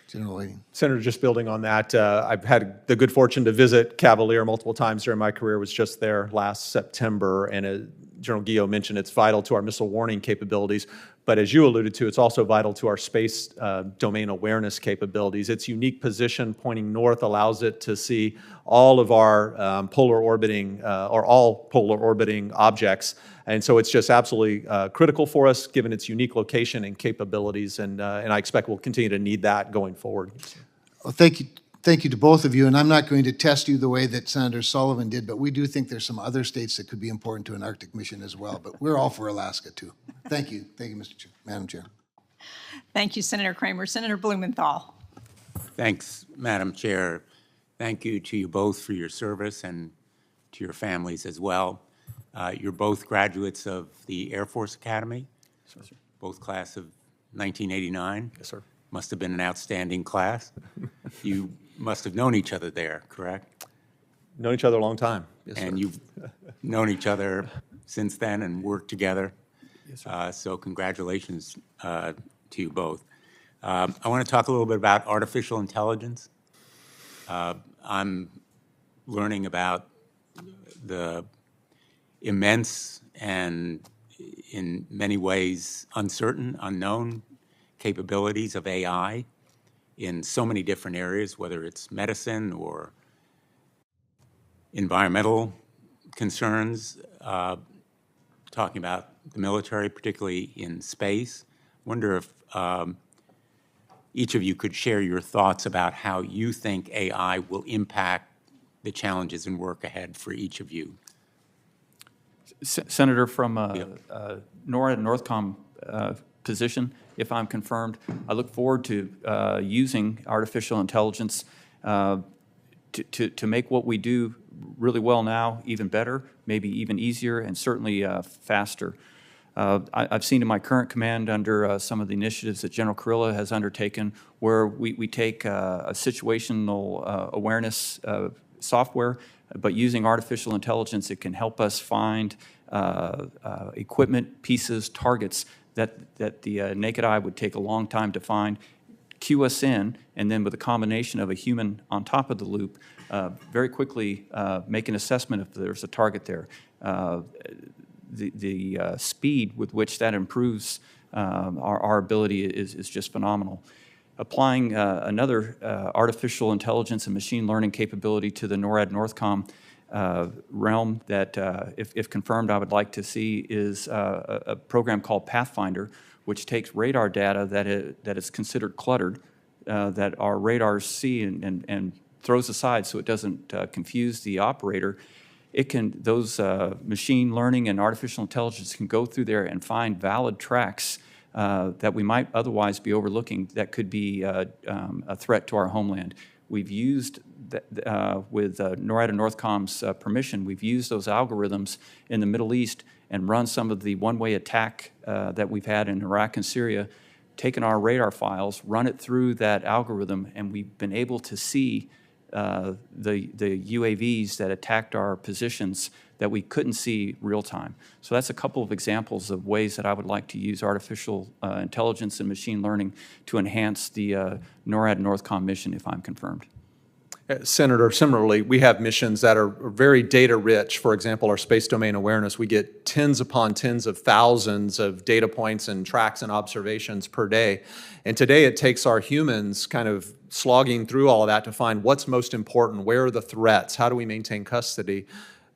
General Whiting. Senator, just building on that, I've had the good fortune to visit Cavalier multiple times during my career, was just there last September, and General Gio mentioned it's vital to our missile warning capabilities, but as you alluded to, it's also vital to our space domain awareness capabilities. Its unique position pointing north allows it to see all of our polar orbiting, or all polar orbiting objects, and so it's just absolutely critical for us given its unique location and capabilities, and I expect we'll continue to need that going forward. Well, thank you to both of you, and I'm not going to test you the way that Senator Sullivan did, but we do think there's some other states that could be important to an Arctic mission as well, but we're all for Alaska too. Thank you, Madam Chair. Thank you, Senator Kramer. Senator Blumenthal. Thanks, Madam Chair. Thank you to you both for your service and to your families as well. You're both graduates of the Air Force Academy, Yes, sir. both class of 1989. Yes, sir. Must have been an outstanding class. You must have known each other there, correct? Known each other a long time. Yes, and sir. you've known each other since then and worked together. Yes, sir. So congratulations to you both. I want to talk a little bit about artificial intelligence. I'm learning about the immense and in many ways uncertain, unknown capabilities of AI in so many different areas, whether it's medicine or environmental concerns, talking about the military, particularly in space. I wonder if each of you could share your thoughts about how you think AI will impact the challenges and work ahead for each of you. Senator, from NORAD and NORTHCOM position, if I'm confirmed, I look forward to using artificial intelligence to make what we do really well now even better, maybe even easier, and certainly faster. I've seen in my current command under some of the initiatives that General Kurilla has undertaken where we take a situational awareness software, but using artificial intelligence, it can help us find equipment, pieces, targets that the naked eye would take a long time to find, cue us in, and then with a combination of a human on top of the loop, very quickly make an assessment if there's a target there. The speed with which that improves our ability is just phenomenal. Applying another artificial intelligence and machine learning capability to the NORAD-NORTHCOM realm that, if confirmed, I would like to see is a program called Pathfinder, which takes radar data that is considered cluttered, that our radars see and throws aside so it doesn't confuse the operator. Those machine learning and artificial intelligence can go through there and find valid tracks that we might otherwise be overlooking that could be a threat to our homeland. We've used, with NORAD and NORTHCOM's permission, we've used those algorithms in the Middle East and run some of the one-way attack that we've had in Iraq and Syria, taken our radar files, run it through that algorithm, and we've been able to see the UAVs that attacked our positions that we couldn't see real time. So that's a couple of examples of ways that I would like to use artificial intelligence and machine learning to enhance the NORAD and NORTHCOM mission if I'm confirmed. Senator, similarly, we have missions that are very data rich. For example, our space domain awareness, we get tens upon tens of thousands of data points and tracks and observations per day. And today it takes our humans kind of slogging through all of that to find what's most important, where are the threats, how do we maintain custody.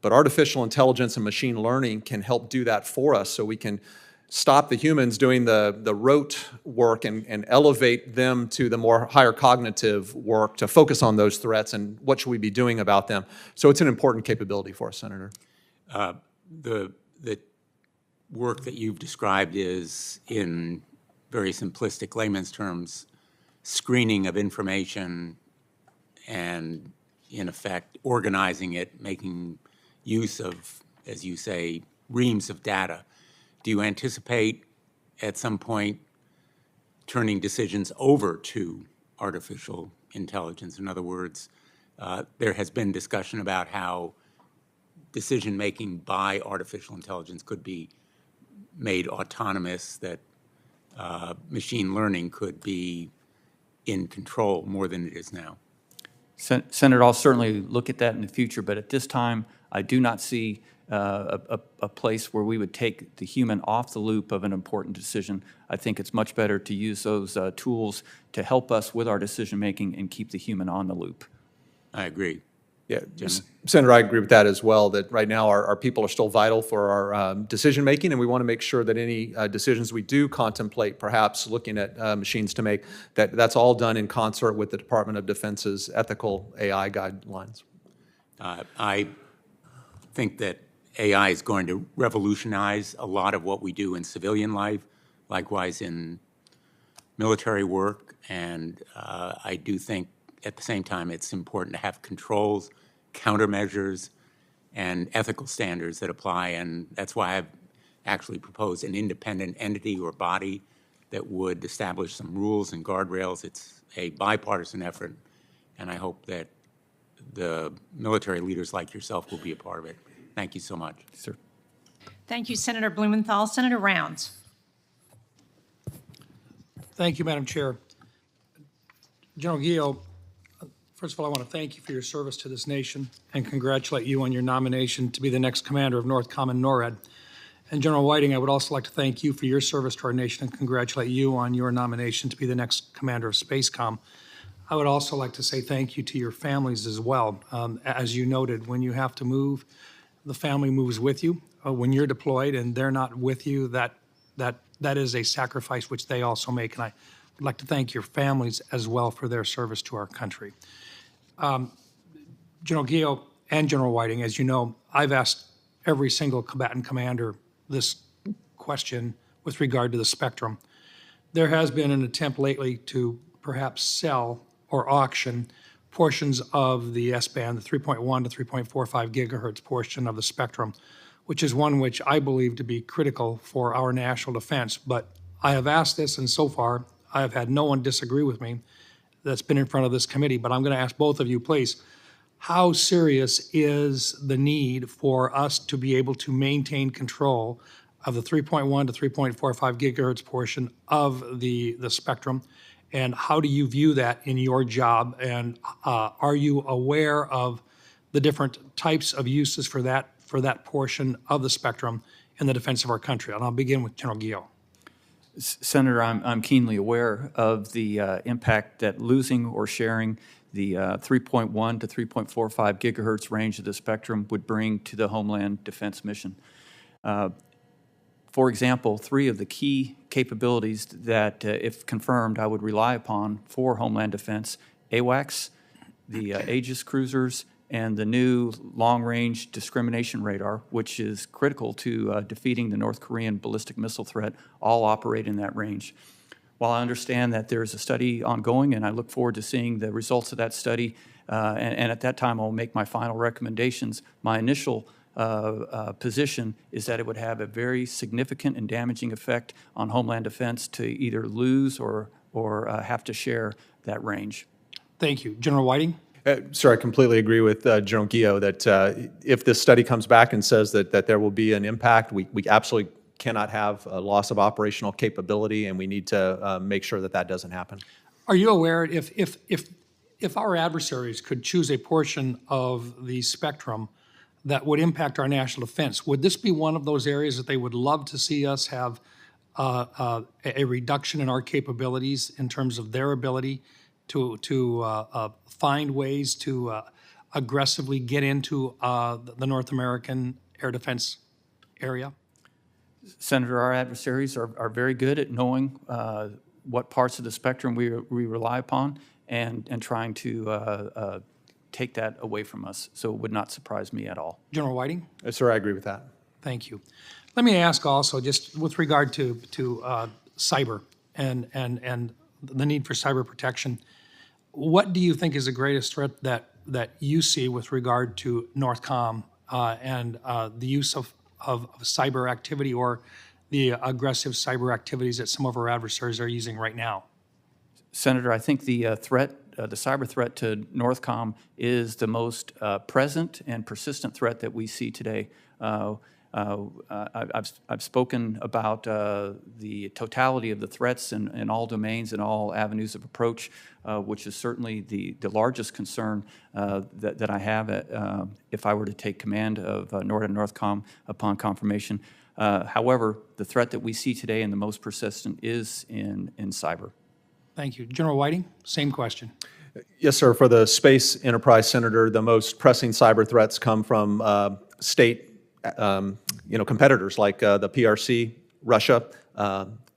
But artificial intelligence and machine learning can help do that for us so we can stop the humans doing the rote work and elevate them to the more higher cognitive work to focus on those threats and what should we be doing about them. So it's an important capability for us, Senator. The work that you've described is, in very simplistic layman's terms, screening of information and, in effect, organizing it, making use of, as you say, reams of data. Do you anticipate at some point turning decisions over to artificial intelligence? In other words, there has been discussion about how decision-making by artificial intelligence could be made autonomous, that machine learning could be in control more than it is now. Senator, I'll certainly look at that in the future, but at this time, I do not see a place where we would take the human off the loop of an important decision. I think it's much better to use those tools to help us with our decision-making and keep the human on the loop. I agree. Yeah, Senator, I agree with that as well, that right now our people are still vital for our decision-making, and we want to make sure that any decisions we do contemplate, perhaps looking at machines to make, that's all done in concert with the Department of Defense's ethical AI guidelines. I think that AI is going to revolutionize a lot of what we do in civilian life, likewise in military work, and I do think at the same time it's important to have controls, countermeasures, and ethical standards that apply, and that's why I've actually proposed an independent entity or body that would establish some rules and guardrails. It's a bipartisan effort, and I hope that the military leaders like yourself will be a part of it. Thank you so much. Sir. Thank you, Senator Blumenthal. Senator Rounds. Thank you, Madam Chair. General Guillot, first of all, I want to thank you for your service to this nation and congratulate you on your nomination to be the next commander of NORTHCOM and NORAD. And General Whiting, I would also like to thank you for your service to our nation and congratulate you on your nomination to be the next commander of SpaceCom. I would also like to say thank you to your families as well. As you noted, when you have to move, the family moves with you. When you're deployed and they're not with you, that is a sacrifice which they also make. And I would like to thank your families as well for their service to our country. General Guillot and General Whiting, as you know, I've asked every single combatant commander this question with regard to the spectrum. There has been an attempt lately to perhaps sell or auction portions of the S-band, the 3.1 to 3.45 gigahertz portion of the spectrum, which is one which I believe to be critical for our national defense. But I have asked this, and so far I have had no one disagree with me that's been in front of this committee. But I'm going to ask both of you, please. how serious is the need for us to be able to maintain control of the 3.1 to 3.45 gigahertz portion of the spectrum? And how do you view that in your job? And are you aware of the different types of uses for that portion of the spectrum in the defense of our country? And I'll begin with General Guillot. Senator, I'm keenly aware of the impact that losing or sharing the 3.1 to 3.45 gigahertz range of the spectrum would bring to the Homeland Defense mission. For example, 3 of the key capabilities that, if confirmed, I would rely upon for Homeland Defense: AWACS, the Aegis cruisers, and the new long-range discrimination radar, which is critical to defeating the North Korean ballistic missile threat, all operate in that range. While I understand that there is a study ongoing, and I look forward to seeing the results of that study, and at that time I'll make my final recommendations, my initial position is that it would have a very significant and damaging effect on Homeland Defense to either lose or have to share that range. Thank you. General Whiting? Sir, I completely agree with General Guillot that if this study comes back and says that there will be an impact, we absolutely cannot have a loss of operational capability, and we need to make sure that that doesn't happen. Are you aware if our adversaries could choose a portion of the spectrum that would impact our national defense, would this be one of those areas that they would love to see us have a reduction in our capabilities in terms of their ability to find ways to aggressively get into the North American air defense area? Senator, our adversaries are very good at knowing what parts of the spectrum we rely upon and trying to take that away from us. So it would not surprise me at all. General Whiting? Sir, I agree with that. Thank you. Let me ask also, just with regard to cyber and the need for cyber protection, what do you think is the greatest threat that you see with regard to NORTHCOM and the use of cyber activity or the aggressive cyber activities that some of our adversaries are using right now? Senator, I think the cyber threat to NORTHCOM is the most present and persistent threat that we see today. I've spoken about the totality of the threats in all domains and all avenues of approach, which is certainly the largest concern that I have if I were to take command of NORAD and NORTHCOM upon confirmation. However, the threat that we see today and the most persistent is in cyber. Thank you. General Whiting, same question. Yes, sir. For the space enterprise, Senator, the most pressing cyber threats come from state competitors like the PRC, Russia,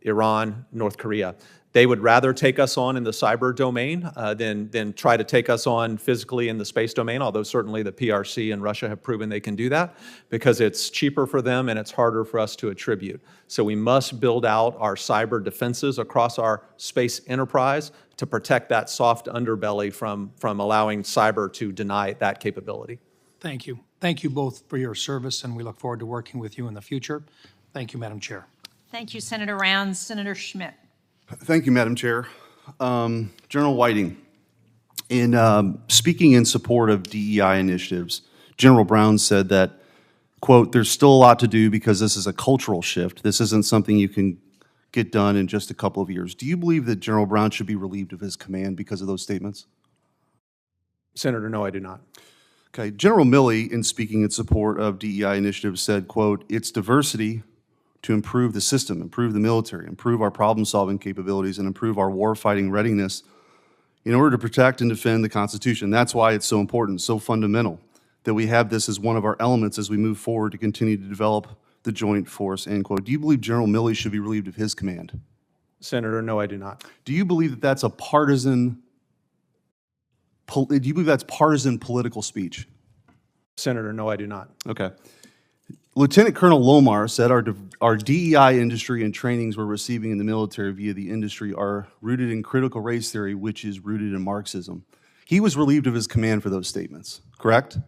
Iran, North Korea. They would rather take us on in the cyber domain than try to take us on physically in the space domain, although certainly the PRC and Russia have proven they can do that because it's cheaper for them and it's harder for us to attribute. So we must build out our cyber defenses across our space enterprise to protect that soft underbelly from allowing cyber to deny that capability. Thank you. Thank you both for your service, and we look forward to working with you in the future. Thank you, Madam Chair. Thank you, Senator Rounds. Senator Schmidt. Thank you, Madam Chair. General Whiting, in speaking in support of DEI initiatives, General Brown said that, quote, "There's still a lot to do because this is a cultural shift. This isn't something you can get done in just a couple of years." Do you believe that General Brown should be relieved of his command because of those statements? Senator, no, I do not. Okay. General Milley, in speaking in support of DEI initiatives, said, quote, "It's diversity to improve the system, improve the military, improve our problem-solving capabilities, and improve our war-fighting readiness in order to protect and defend the Constitution. That's why it's so important, so fundamental, that we have this as one of our elements as we move forward to continue to develop the joint force," end quote. Do you believe General Milley should be relieved of his command? Senator, no, I do not. Do you believe that that's partisan political speech? Senator, no, I do not. Okay. Lieutenant Colonel Lomar said our DEI industry and trainings we're receiving in the military via the industry are rooted in critical race theory, which is rooted in Marxism. He was relieved of his command for those statements, correct?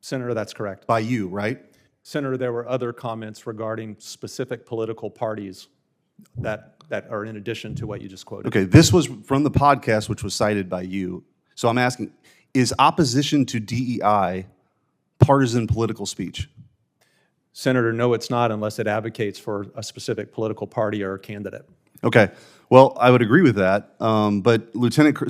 Senator, that's correct. By you, right? Senator, there were other comments regarding specific political parties that are in addition to what you just quoted. Okay, this was from the podcast, which was cited by you. So I'm asking, is opposition to DEI partisan political speech? Senator, no, it's not unless it advocates for a specific political party or candidate. Okay. Well, I would agree with that. But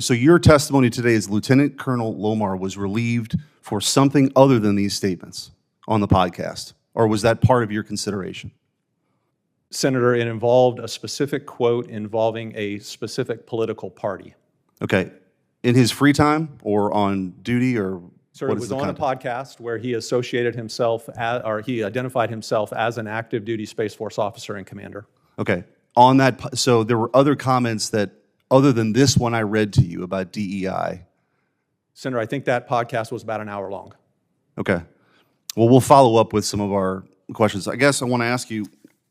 so your testimony today is Lieutenant Colonel Lomar was relieved for something other than these statements on the podcast, or was that part of your consideration? Senator, it involved a specific quote involving a specific political party. Okay. In his free time or on duty, or Sir, what it is was the on a context? podcast where he associated himself, or he identified himself as an active duty Space Force officer and commander. Okay. On that, so there were other comments that, other than this one I read to you about DEI. Senator, I think that podcast was about an hour long. Okay. Well, we'll follow up with some of our questions. I guess I want to ask you,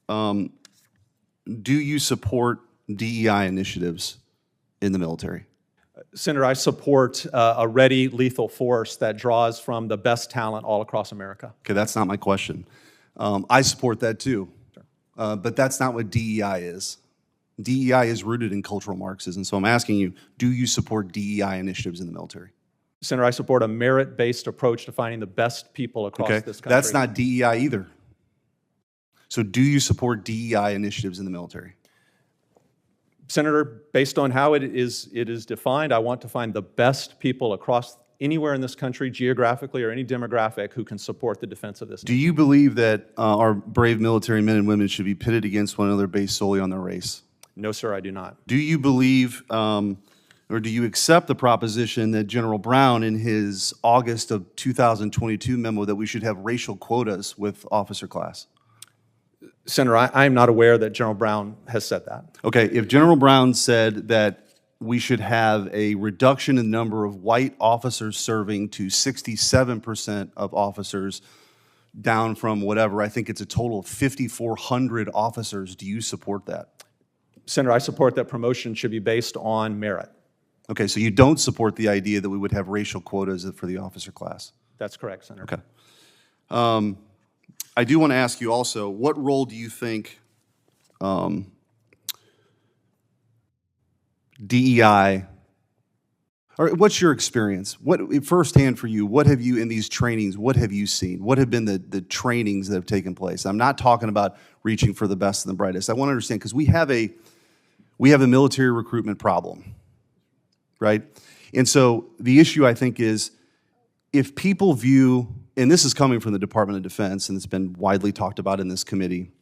do you support DEI initiatives in the military? Senator, I support a ready, lethal force that draws from the best talent all across America. Okay, that's not my question. I support that too, but that's not what DEI is. DEI is rooted in cultural Marxism, so I'm asking you, do you support DEI initiatives in the military? Senator, I support a merit-based approach to finding the best people across this country. That's not DEI either. So do you support DEI initiatives in the military? Senator, based on how it is defined, I want to find the best people across anywhere in this country, geographically or any demographic, who can support the defense of this Do nation. you believe that our brave military men and women should be pitted against one another based solely on their race? No, sir, I do not. Do you believe, or do you accept the proposition that General Brown, in his August of 2022 memo, that we should have racial quotas with officer class? Senator, I am not aware that General Brown has said that. Okay, if General Brown said that we should have a reduction in the number of white officers serving to 67% of officers, down from whatever, I think it's a total of 5,400 officers, do you support that? Senator, I support that promotion should be based on merit. Okay, so you don't support the idea that we would have racial quotas for the officer class? That's correct, Senator. Okay. I do want to ask you also, what role do you think DEI, or what's your experience? What, firsthand for you, what have you, in these trainings, what have you seen? What have been the trainings that have taken place? I'm not talking about reaching for the best and the brightest. I want to understand, because we have a military recruitment problem, right? And so the issue, I think, is if people view, and this is coming from the Department of Defense, and it's been widely talked about in this committee,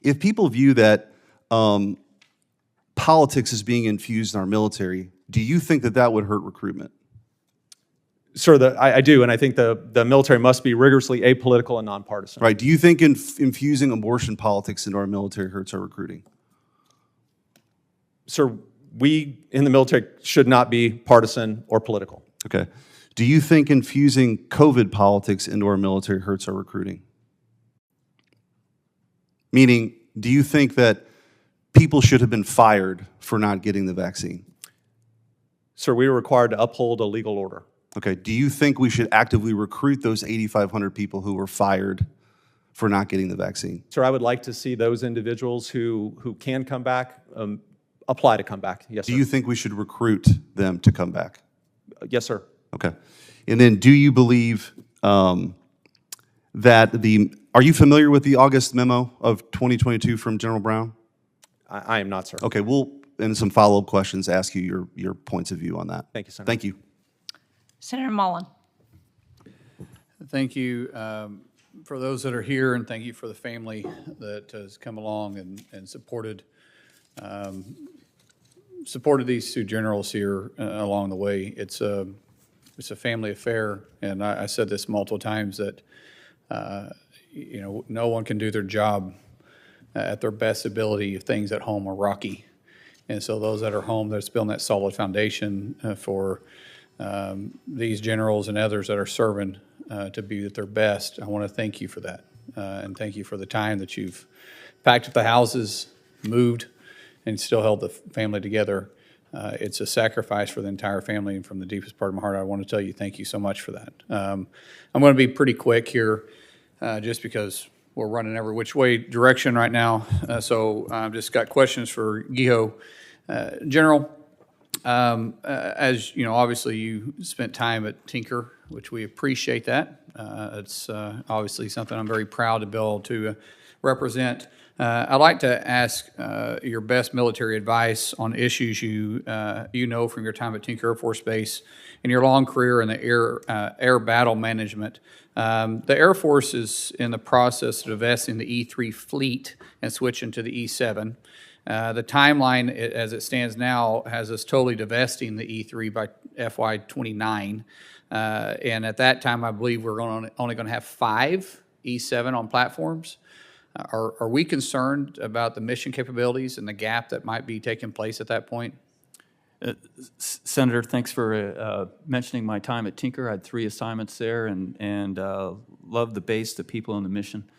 if people view that politics is being infused in our military, do you think that that would hurt recruitment? Sir, I do, and I think the military must be rigorously apolitical and nonpartisan. Right. Do you think infusing abortion politics into our military hurts our recruiting? Sir, we in the military should not be partisan or political. Okay. Do you think infusing COVID politics into our military hurts our recruiting? Meaning, do you think that people should have been fired for not getting the vaccine? Sir, we are required to uphold a legal order. Okay. Do you think we should actively recruit those 8,500 people who were fired for not getting the vaccine? Sir, I would like to see those individuals who can come back apply to come back. Yes, sir. Do you think we should recruit them to come back? Yes, sir. Okay. And then do you believe that are you familiar with the August memo of 2022 from General Brown? I am not, sir. Okay, we'll, in some follow-up questions, ask you your points of view on that. Thank you, Senator. Thank you. Senator Mullen. Thank you for those that are here, and thank you for the family that has come along and supported these two generals here along the way. It's a family affair, and I said this multiple times that no one can do their job at their best ability if things at home are rocky. And so those that are home, that's building that solid foundation for these generals and others that are serving to be at their best. I want to thank you for that, and thank you for the time that you've packed up the houses, moved, and still held the family together. It's a sacrifice for the entire family, and from the deepest part of my heart, I want to tell you thank you so much for that. I'm going to be pretty quick here, just because we're running every which way direction right now. So I've just got questions for Guijo. General, As you know, obviously you spent time at Tinker, which we appreciate that. It's obviously something I'm very proud to be able to represent. I'd like to ask your best military advice on issues you know from your time at Tinker Air Force Base and your long career in the air battle management. The Air Force is in the process of divesting the E-3 fleet and switching to the E-7. The timeline, as it stands now, has us totally divesting the E-3 by FY29. And at that time, I believe we're only going to have 5 E-7 on platforms. Are we concerned about the mission capabilities and the gap that might be taking place at that point? Senator, thanks for mentioning my time at Tinker. I had 3 assignments there and loved the base, the people, and the mission.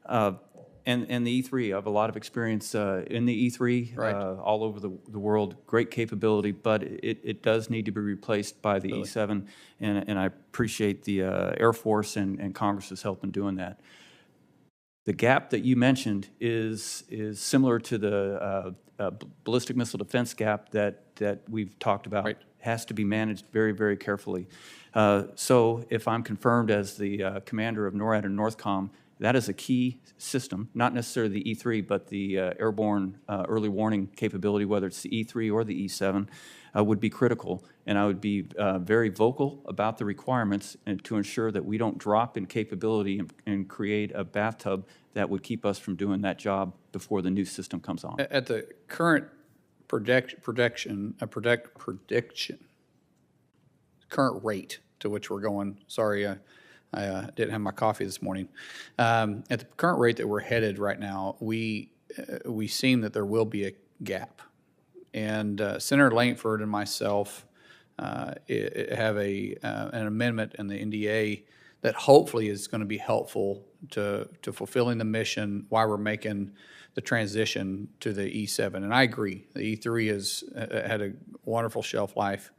And the E3, I have a lot of experience in the E3 Right. all over the world. Great capability, but it does need to be replaced by the E7, and I appreciate the Air Force and Congress's help in doing that. The gap that you mentioned is similar to the ballistic missile defense gap that we've talked about. Right. Has to be managed very, very carefully. So if I'm confirmed as the commander of NORAD and NORTHCOM, that is a key system, not necessarily the E3, but the airborne early warning capability, whether it's the E3 or the E7, would be critical. And I would be very vocal about the requirements and to ensure that we don't drop in capability and create a bathtub that would keep us from doing that job before the new system comes on. At the current current rate to which we're going, sorry, I didn't have my coffee this morning. At the current rate that we're headed right now, we seem that there will be a gap. And Senator Langford and myself have an amendment in the NDA that hopefully is going to be helpful to fulfilling the mission while we're making the transition to the E7. And I agree, the E3 has had a wonderful shelf life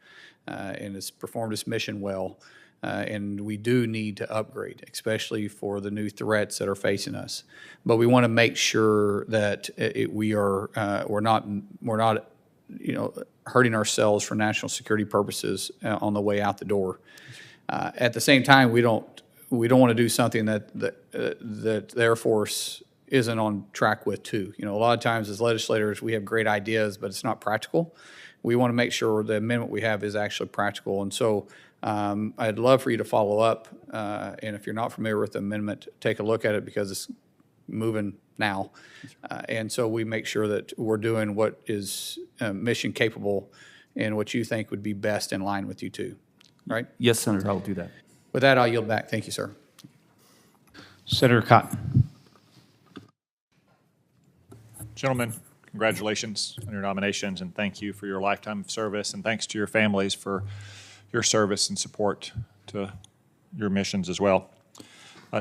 and has performed its mission well. And we do need to upgrade, especially for the new threats that are facing us. But we want to make sure that we're not hurting ourselves for national security purposes on the way out the door. At the same time, we don't want to do something that the Air Force isn't on track with too. You know, a lot of times as legislators, we have great ideas, but it's not practical. We want to make sure the amendment we have is actually practical. And so I'd love for you to follow up. And if you're not familiar with the amendment, take a look at it because it's moving now. And so we make sure that we're doing what is mission capable and what you think would be best in line with you too, right? Yes, Senator, I will do that. With that, I'll yield back. Thank you, sir. Senator Cotton. Gentlemen, congratulations on your nominations, and thank you for your lifetime of service, and thanks to your families for your service and support to your missions as well.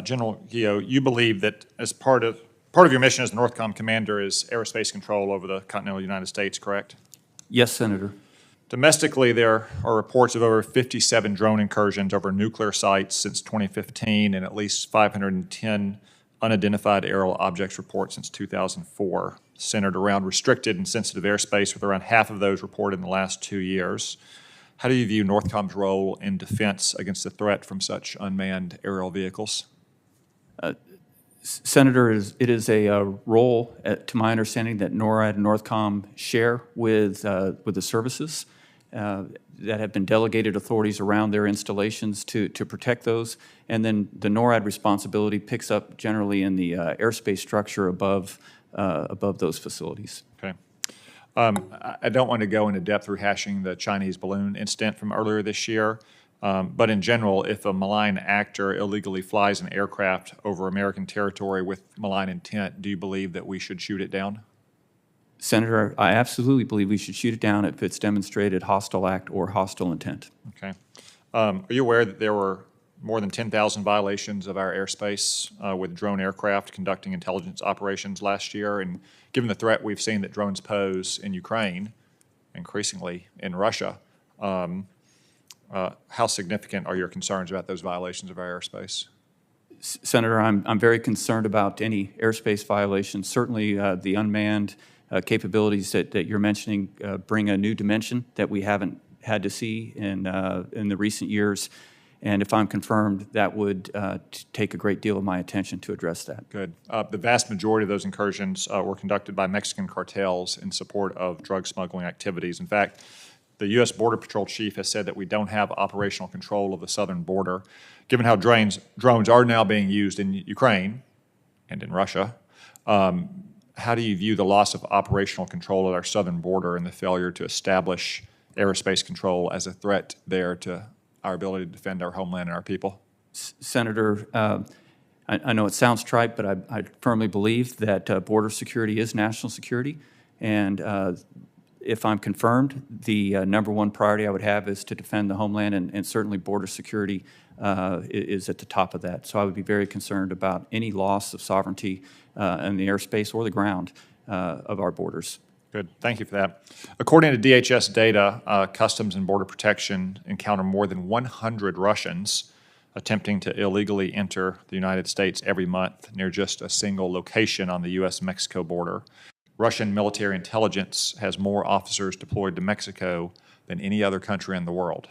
General Gio, you believe that as part of your mission as the NORTHCOM commander is aerospace control over the continental United States, correct? Yes, Senator. Domestically, there are reports of over 57 drone incursions over nuclear sites since 2015 and at least 510 unidentified aerial objects reports since 2004, centered around restricted and sensitive airspace, with around half of those reported in the last 2 years. How do you view NORTHCOM's role in defense against the threat from such unmanned aerial vehicles? Senator, it is a role, to my understanding, that NORAD and NORTHCOM share with the services that have been delegated authorities around their installations to protect those. And then the NORAD responsibility picks up generally in the airspace structure above those facilities. Okay. I don't want to go into depth rehashing the Chinese balloon incident from earlier this year, but in general, if a malign actor illegally flies an aircraft over American territory with malign intent, do you believe that we should shoot it down? Senator, I absolutely believe we should shoot it down if it's demonstrated hostile act or hostile intent. Okay. Are you aware that there were more than 10,000 violations of our airspace with drone aircraft conducting intelligence operations last year? And given the threat we've seen that drones pose in Ukraine, increasingly in Russia, how significant are your concerns about those violations of our airspace? Senator, I'm very concerned about any airspace violations. Certainly the unmanned capabilities that you're mentioning bring a new dimension that we haven't had to see in the recent years. And if I'm confirmed, that would take a great deal of my attention to address that. Good. The vast majority of those incursions were conducted by Mexican cartels in support of drug smuggling activities. In fact, the U.S. Border Patrol chief has said that we don't have operational control of the southern border. Given how drones are now being used in Ukraine and in Russia, how do you view the loss of operational control at our southern border and the failure to establish aerospace control as a threat there to our ability to defend our homeland and our people? Senator, I know it sounds trite, but I firmly believe that border security is national security. And if I'm confirmed, the number one priority I would have is to defend the homeland, and certainly border security is at the top of that. So I would be very concerned about any loss of sovereignty in the airspace or the ground of our borders. Good. Thank you for that. According to DHS data, Customs and Border Protection encounter more than 100 Russians attempting to illegally enter the United States every month near just a single location on the U.S.-Mexico border. Russian military intelligence has more officers deployed to Mexico than any other country in the world.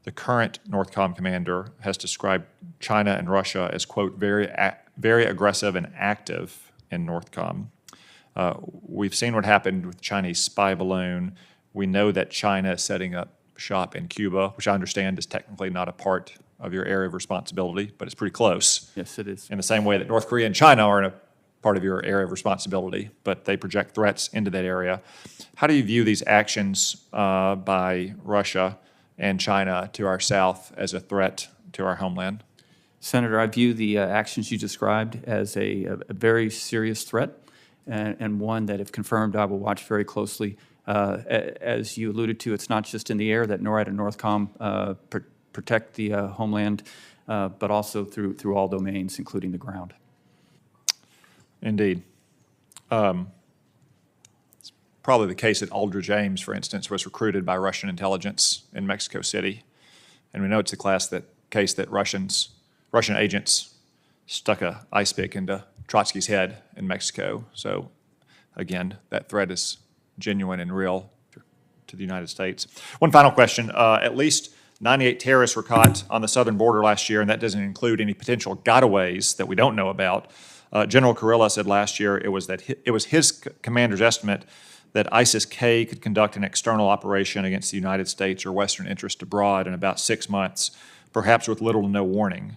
The current NORTHCOM commander has described China and Russia as, quote, very aggressive and active in NORTHCOM. We've seen what happened with the Chinese spy balloon. We know that China is setting up shop in Cuba, which I understand is technically not a part of your area of responsibility, but it's pretty close. Yes, it is. In the same way that North Korea and China are in a part of your area of responsibility, but they project threats into that area. How do you view these actions by Russia and China to our south as a threat to our homeland? Senator, I view the actions you described as a very serious threat, and one that, if confirmed, I will watch very closely. As you alluded to, it's not just in the air that NORAD and NORTHCOM protect the homeland, but also through all domains, including the ground. Indeed. It's probably the case that Aldrich Ames, for instance, was recruited by Russian intelligence in Mexico City. And we know it's the case that Russian agents stuck a ice pick into Trotsky's head in Mexico. So, again, that threat is genuine and real to the United States. One final question. At least 98 terrorists were caught on the southern border last year, and that doesn't include any potential gotaways that we don't know about. General Kurilla said last year it was his commander's estimate that ISIS-K could conduct an external operation against the United States or Western interests abroad in about 6 months, perhaps with little to no warning.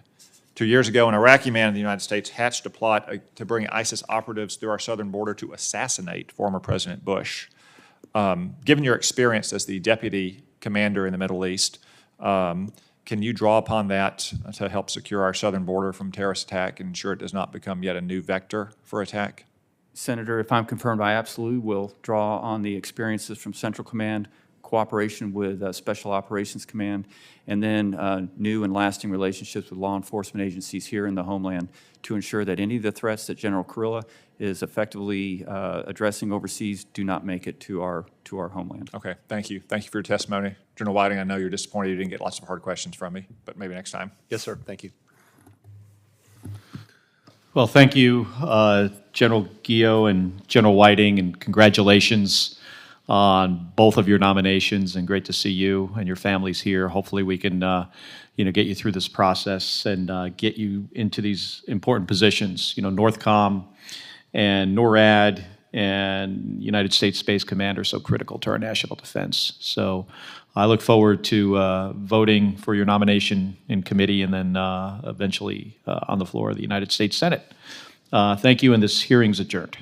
2 years ago, an Iraqi man in the United States hatched a plot to bring ISIS operatives through our southern border to assassinate former President Bush. Given your experience as the deputy commander in the Middle East, can you draw upon that to help secure our southern border from terrorist attack and ensure it does not become yet a new vector for attack? Senator, if I'm confirmed, I absolutely will draw on the experiences from Central Command, cooperation with Special Operations Command, and then new and lasting relationships with law enforcement agencies here in the homeland to ensure that any of the threats that General Kurilla is effectively addressing overseas do not make it to our homeland. Okay, thank you. Thank you for your testimony. General Whiting, I know you're disappointed you didn't get lots of hard questions from me, but maybe next time. Yes, sir. Thank you. Well, thank you, General Guillot and General Whiting, and congratulations on both of your nominations, and great to see you and your families here. Hopefully we can get you through this process and get you into these important positions. NORTHCOM and NORAD and United States Space Command are so critical to our national defense. So I look forward to voting for your nomination in committee and then eventually on the floor of the United States Senate. Thank you, and this hearing's adjourned.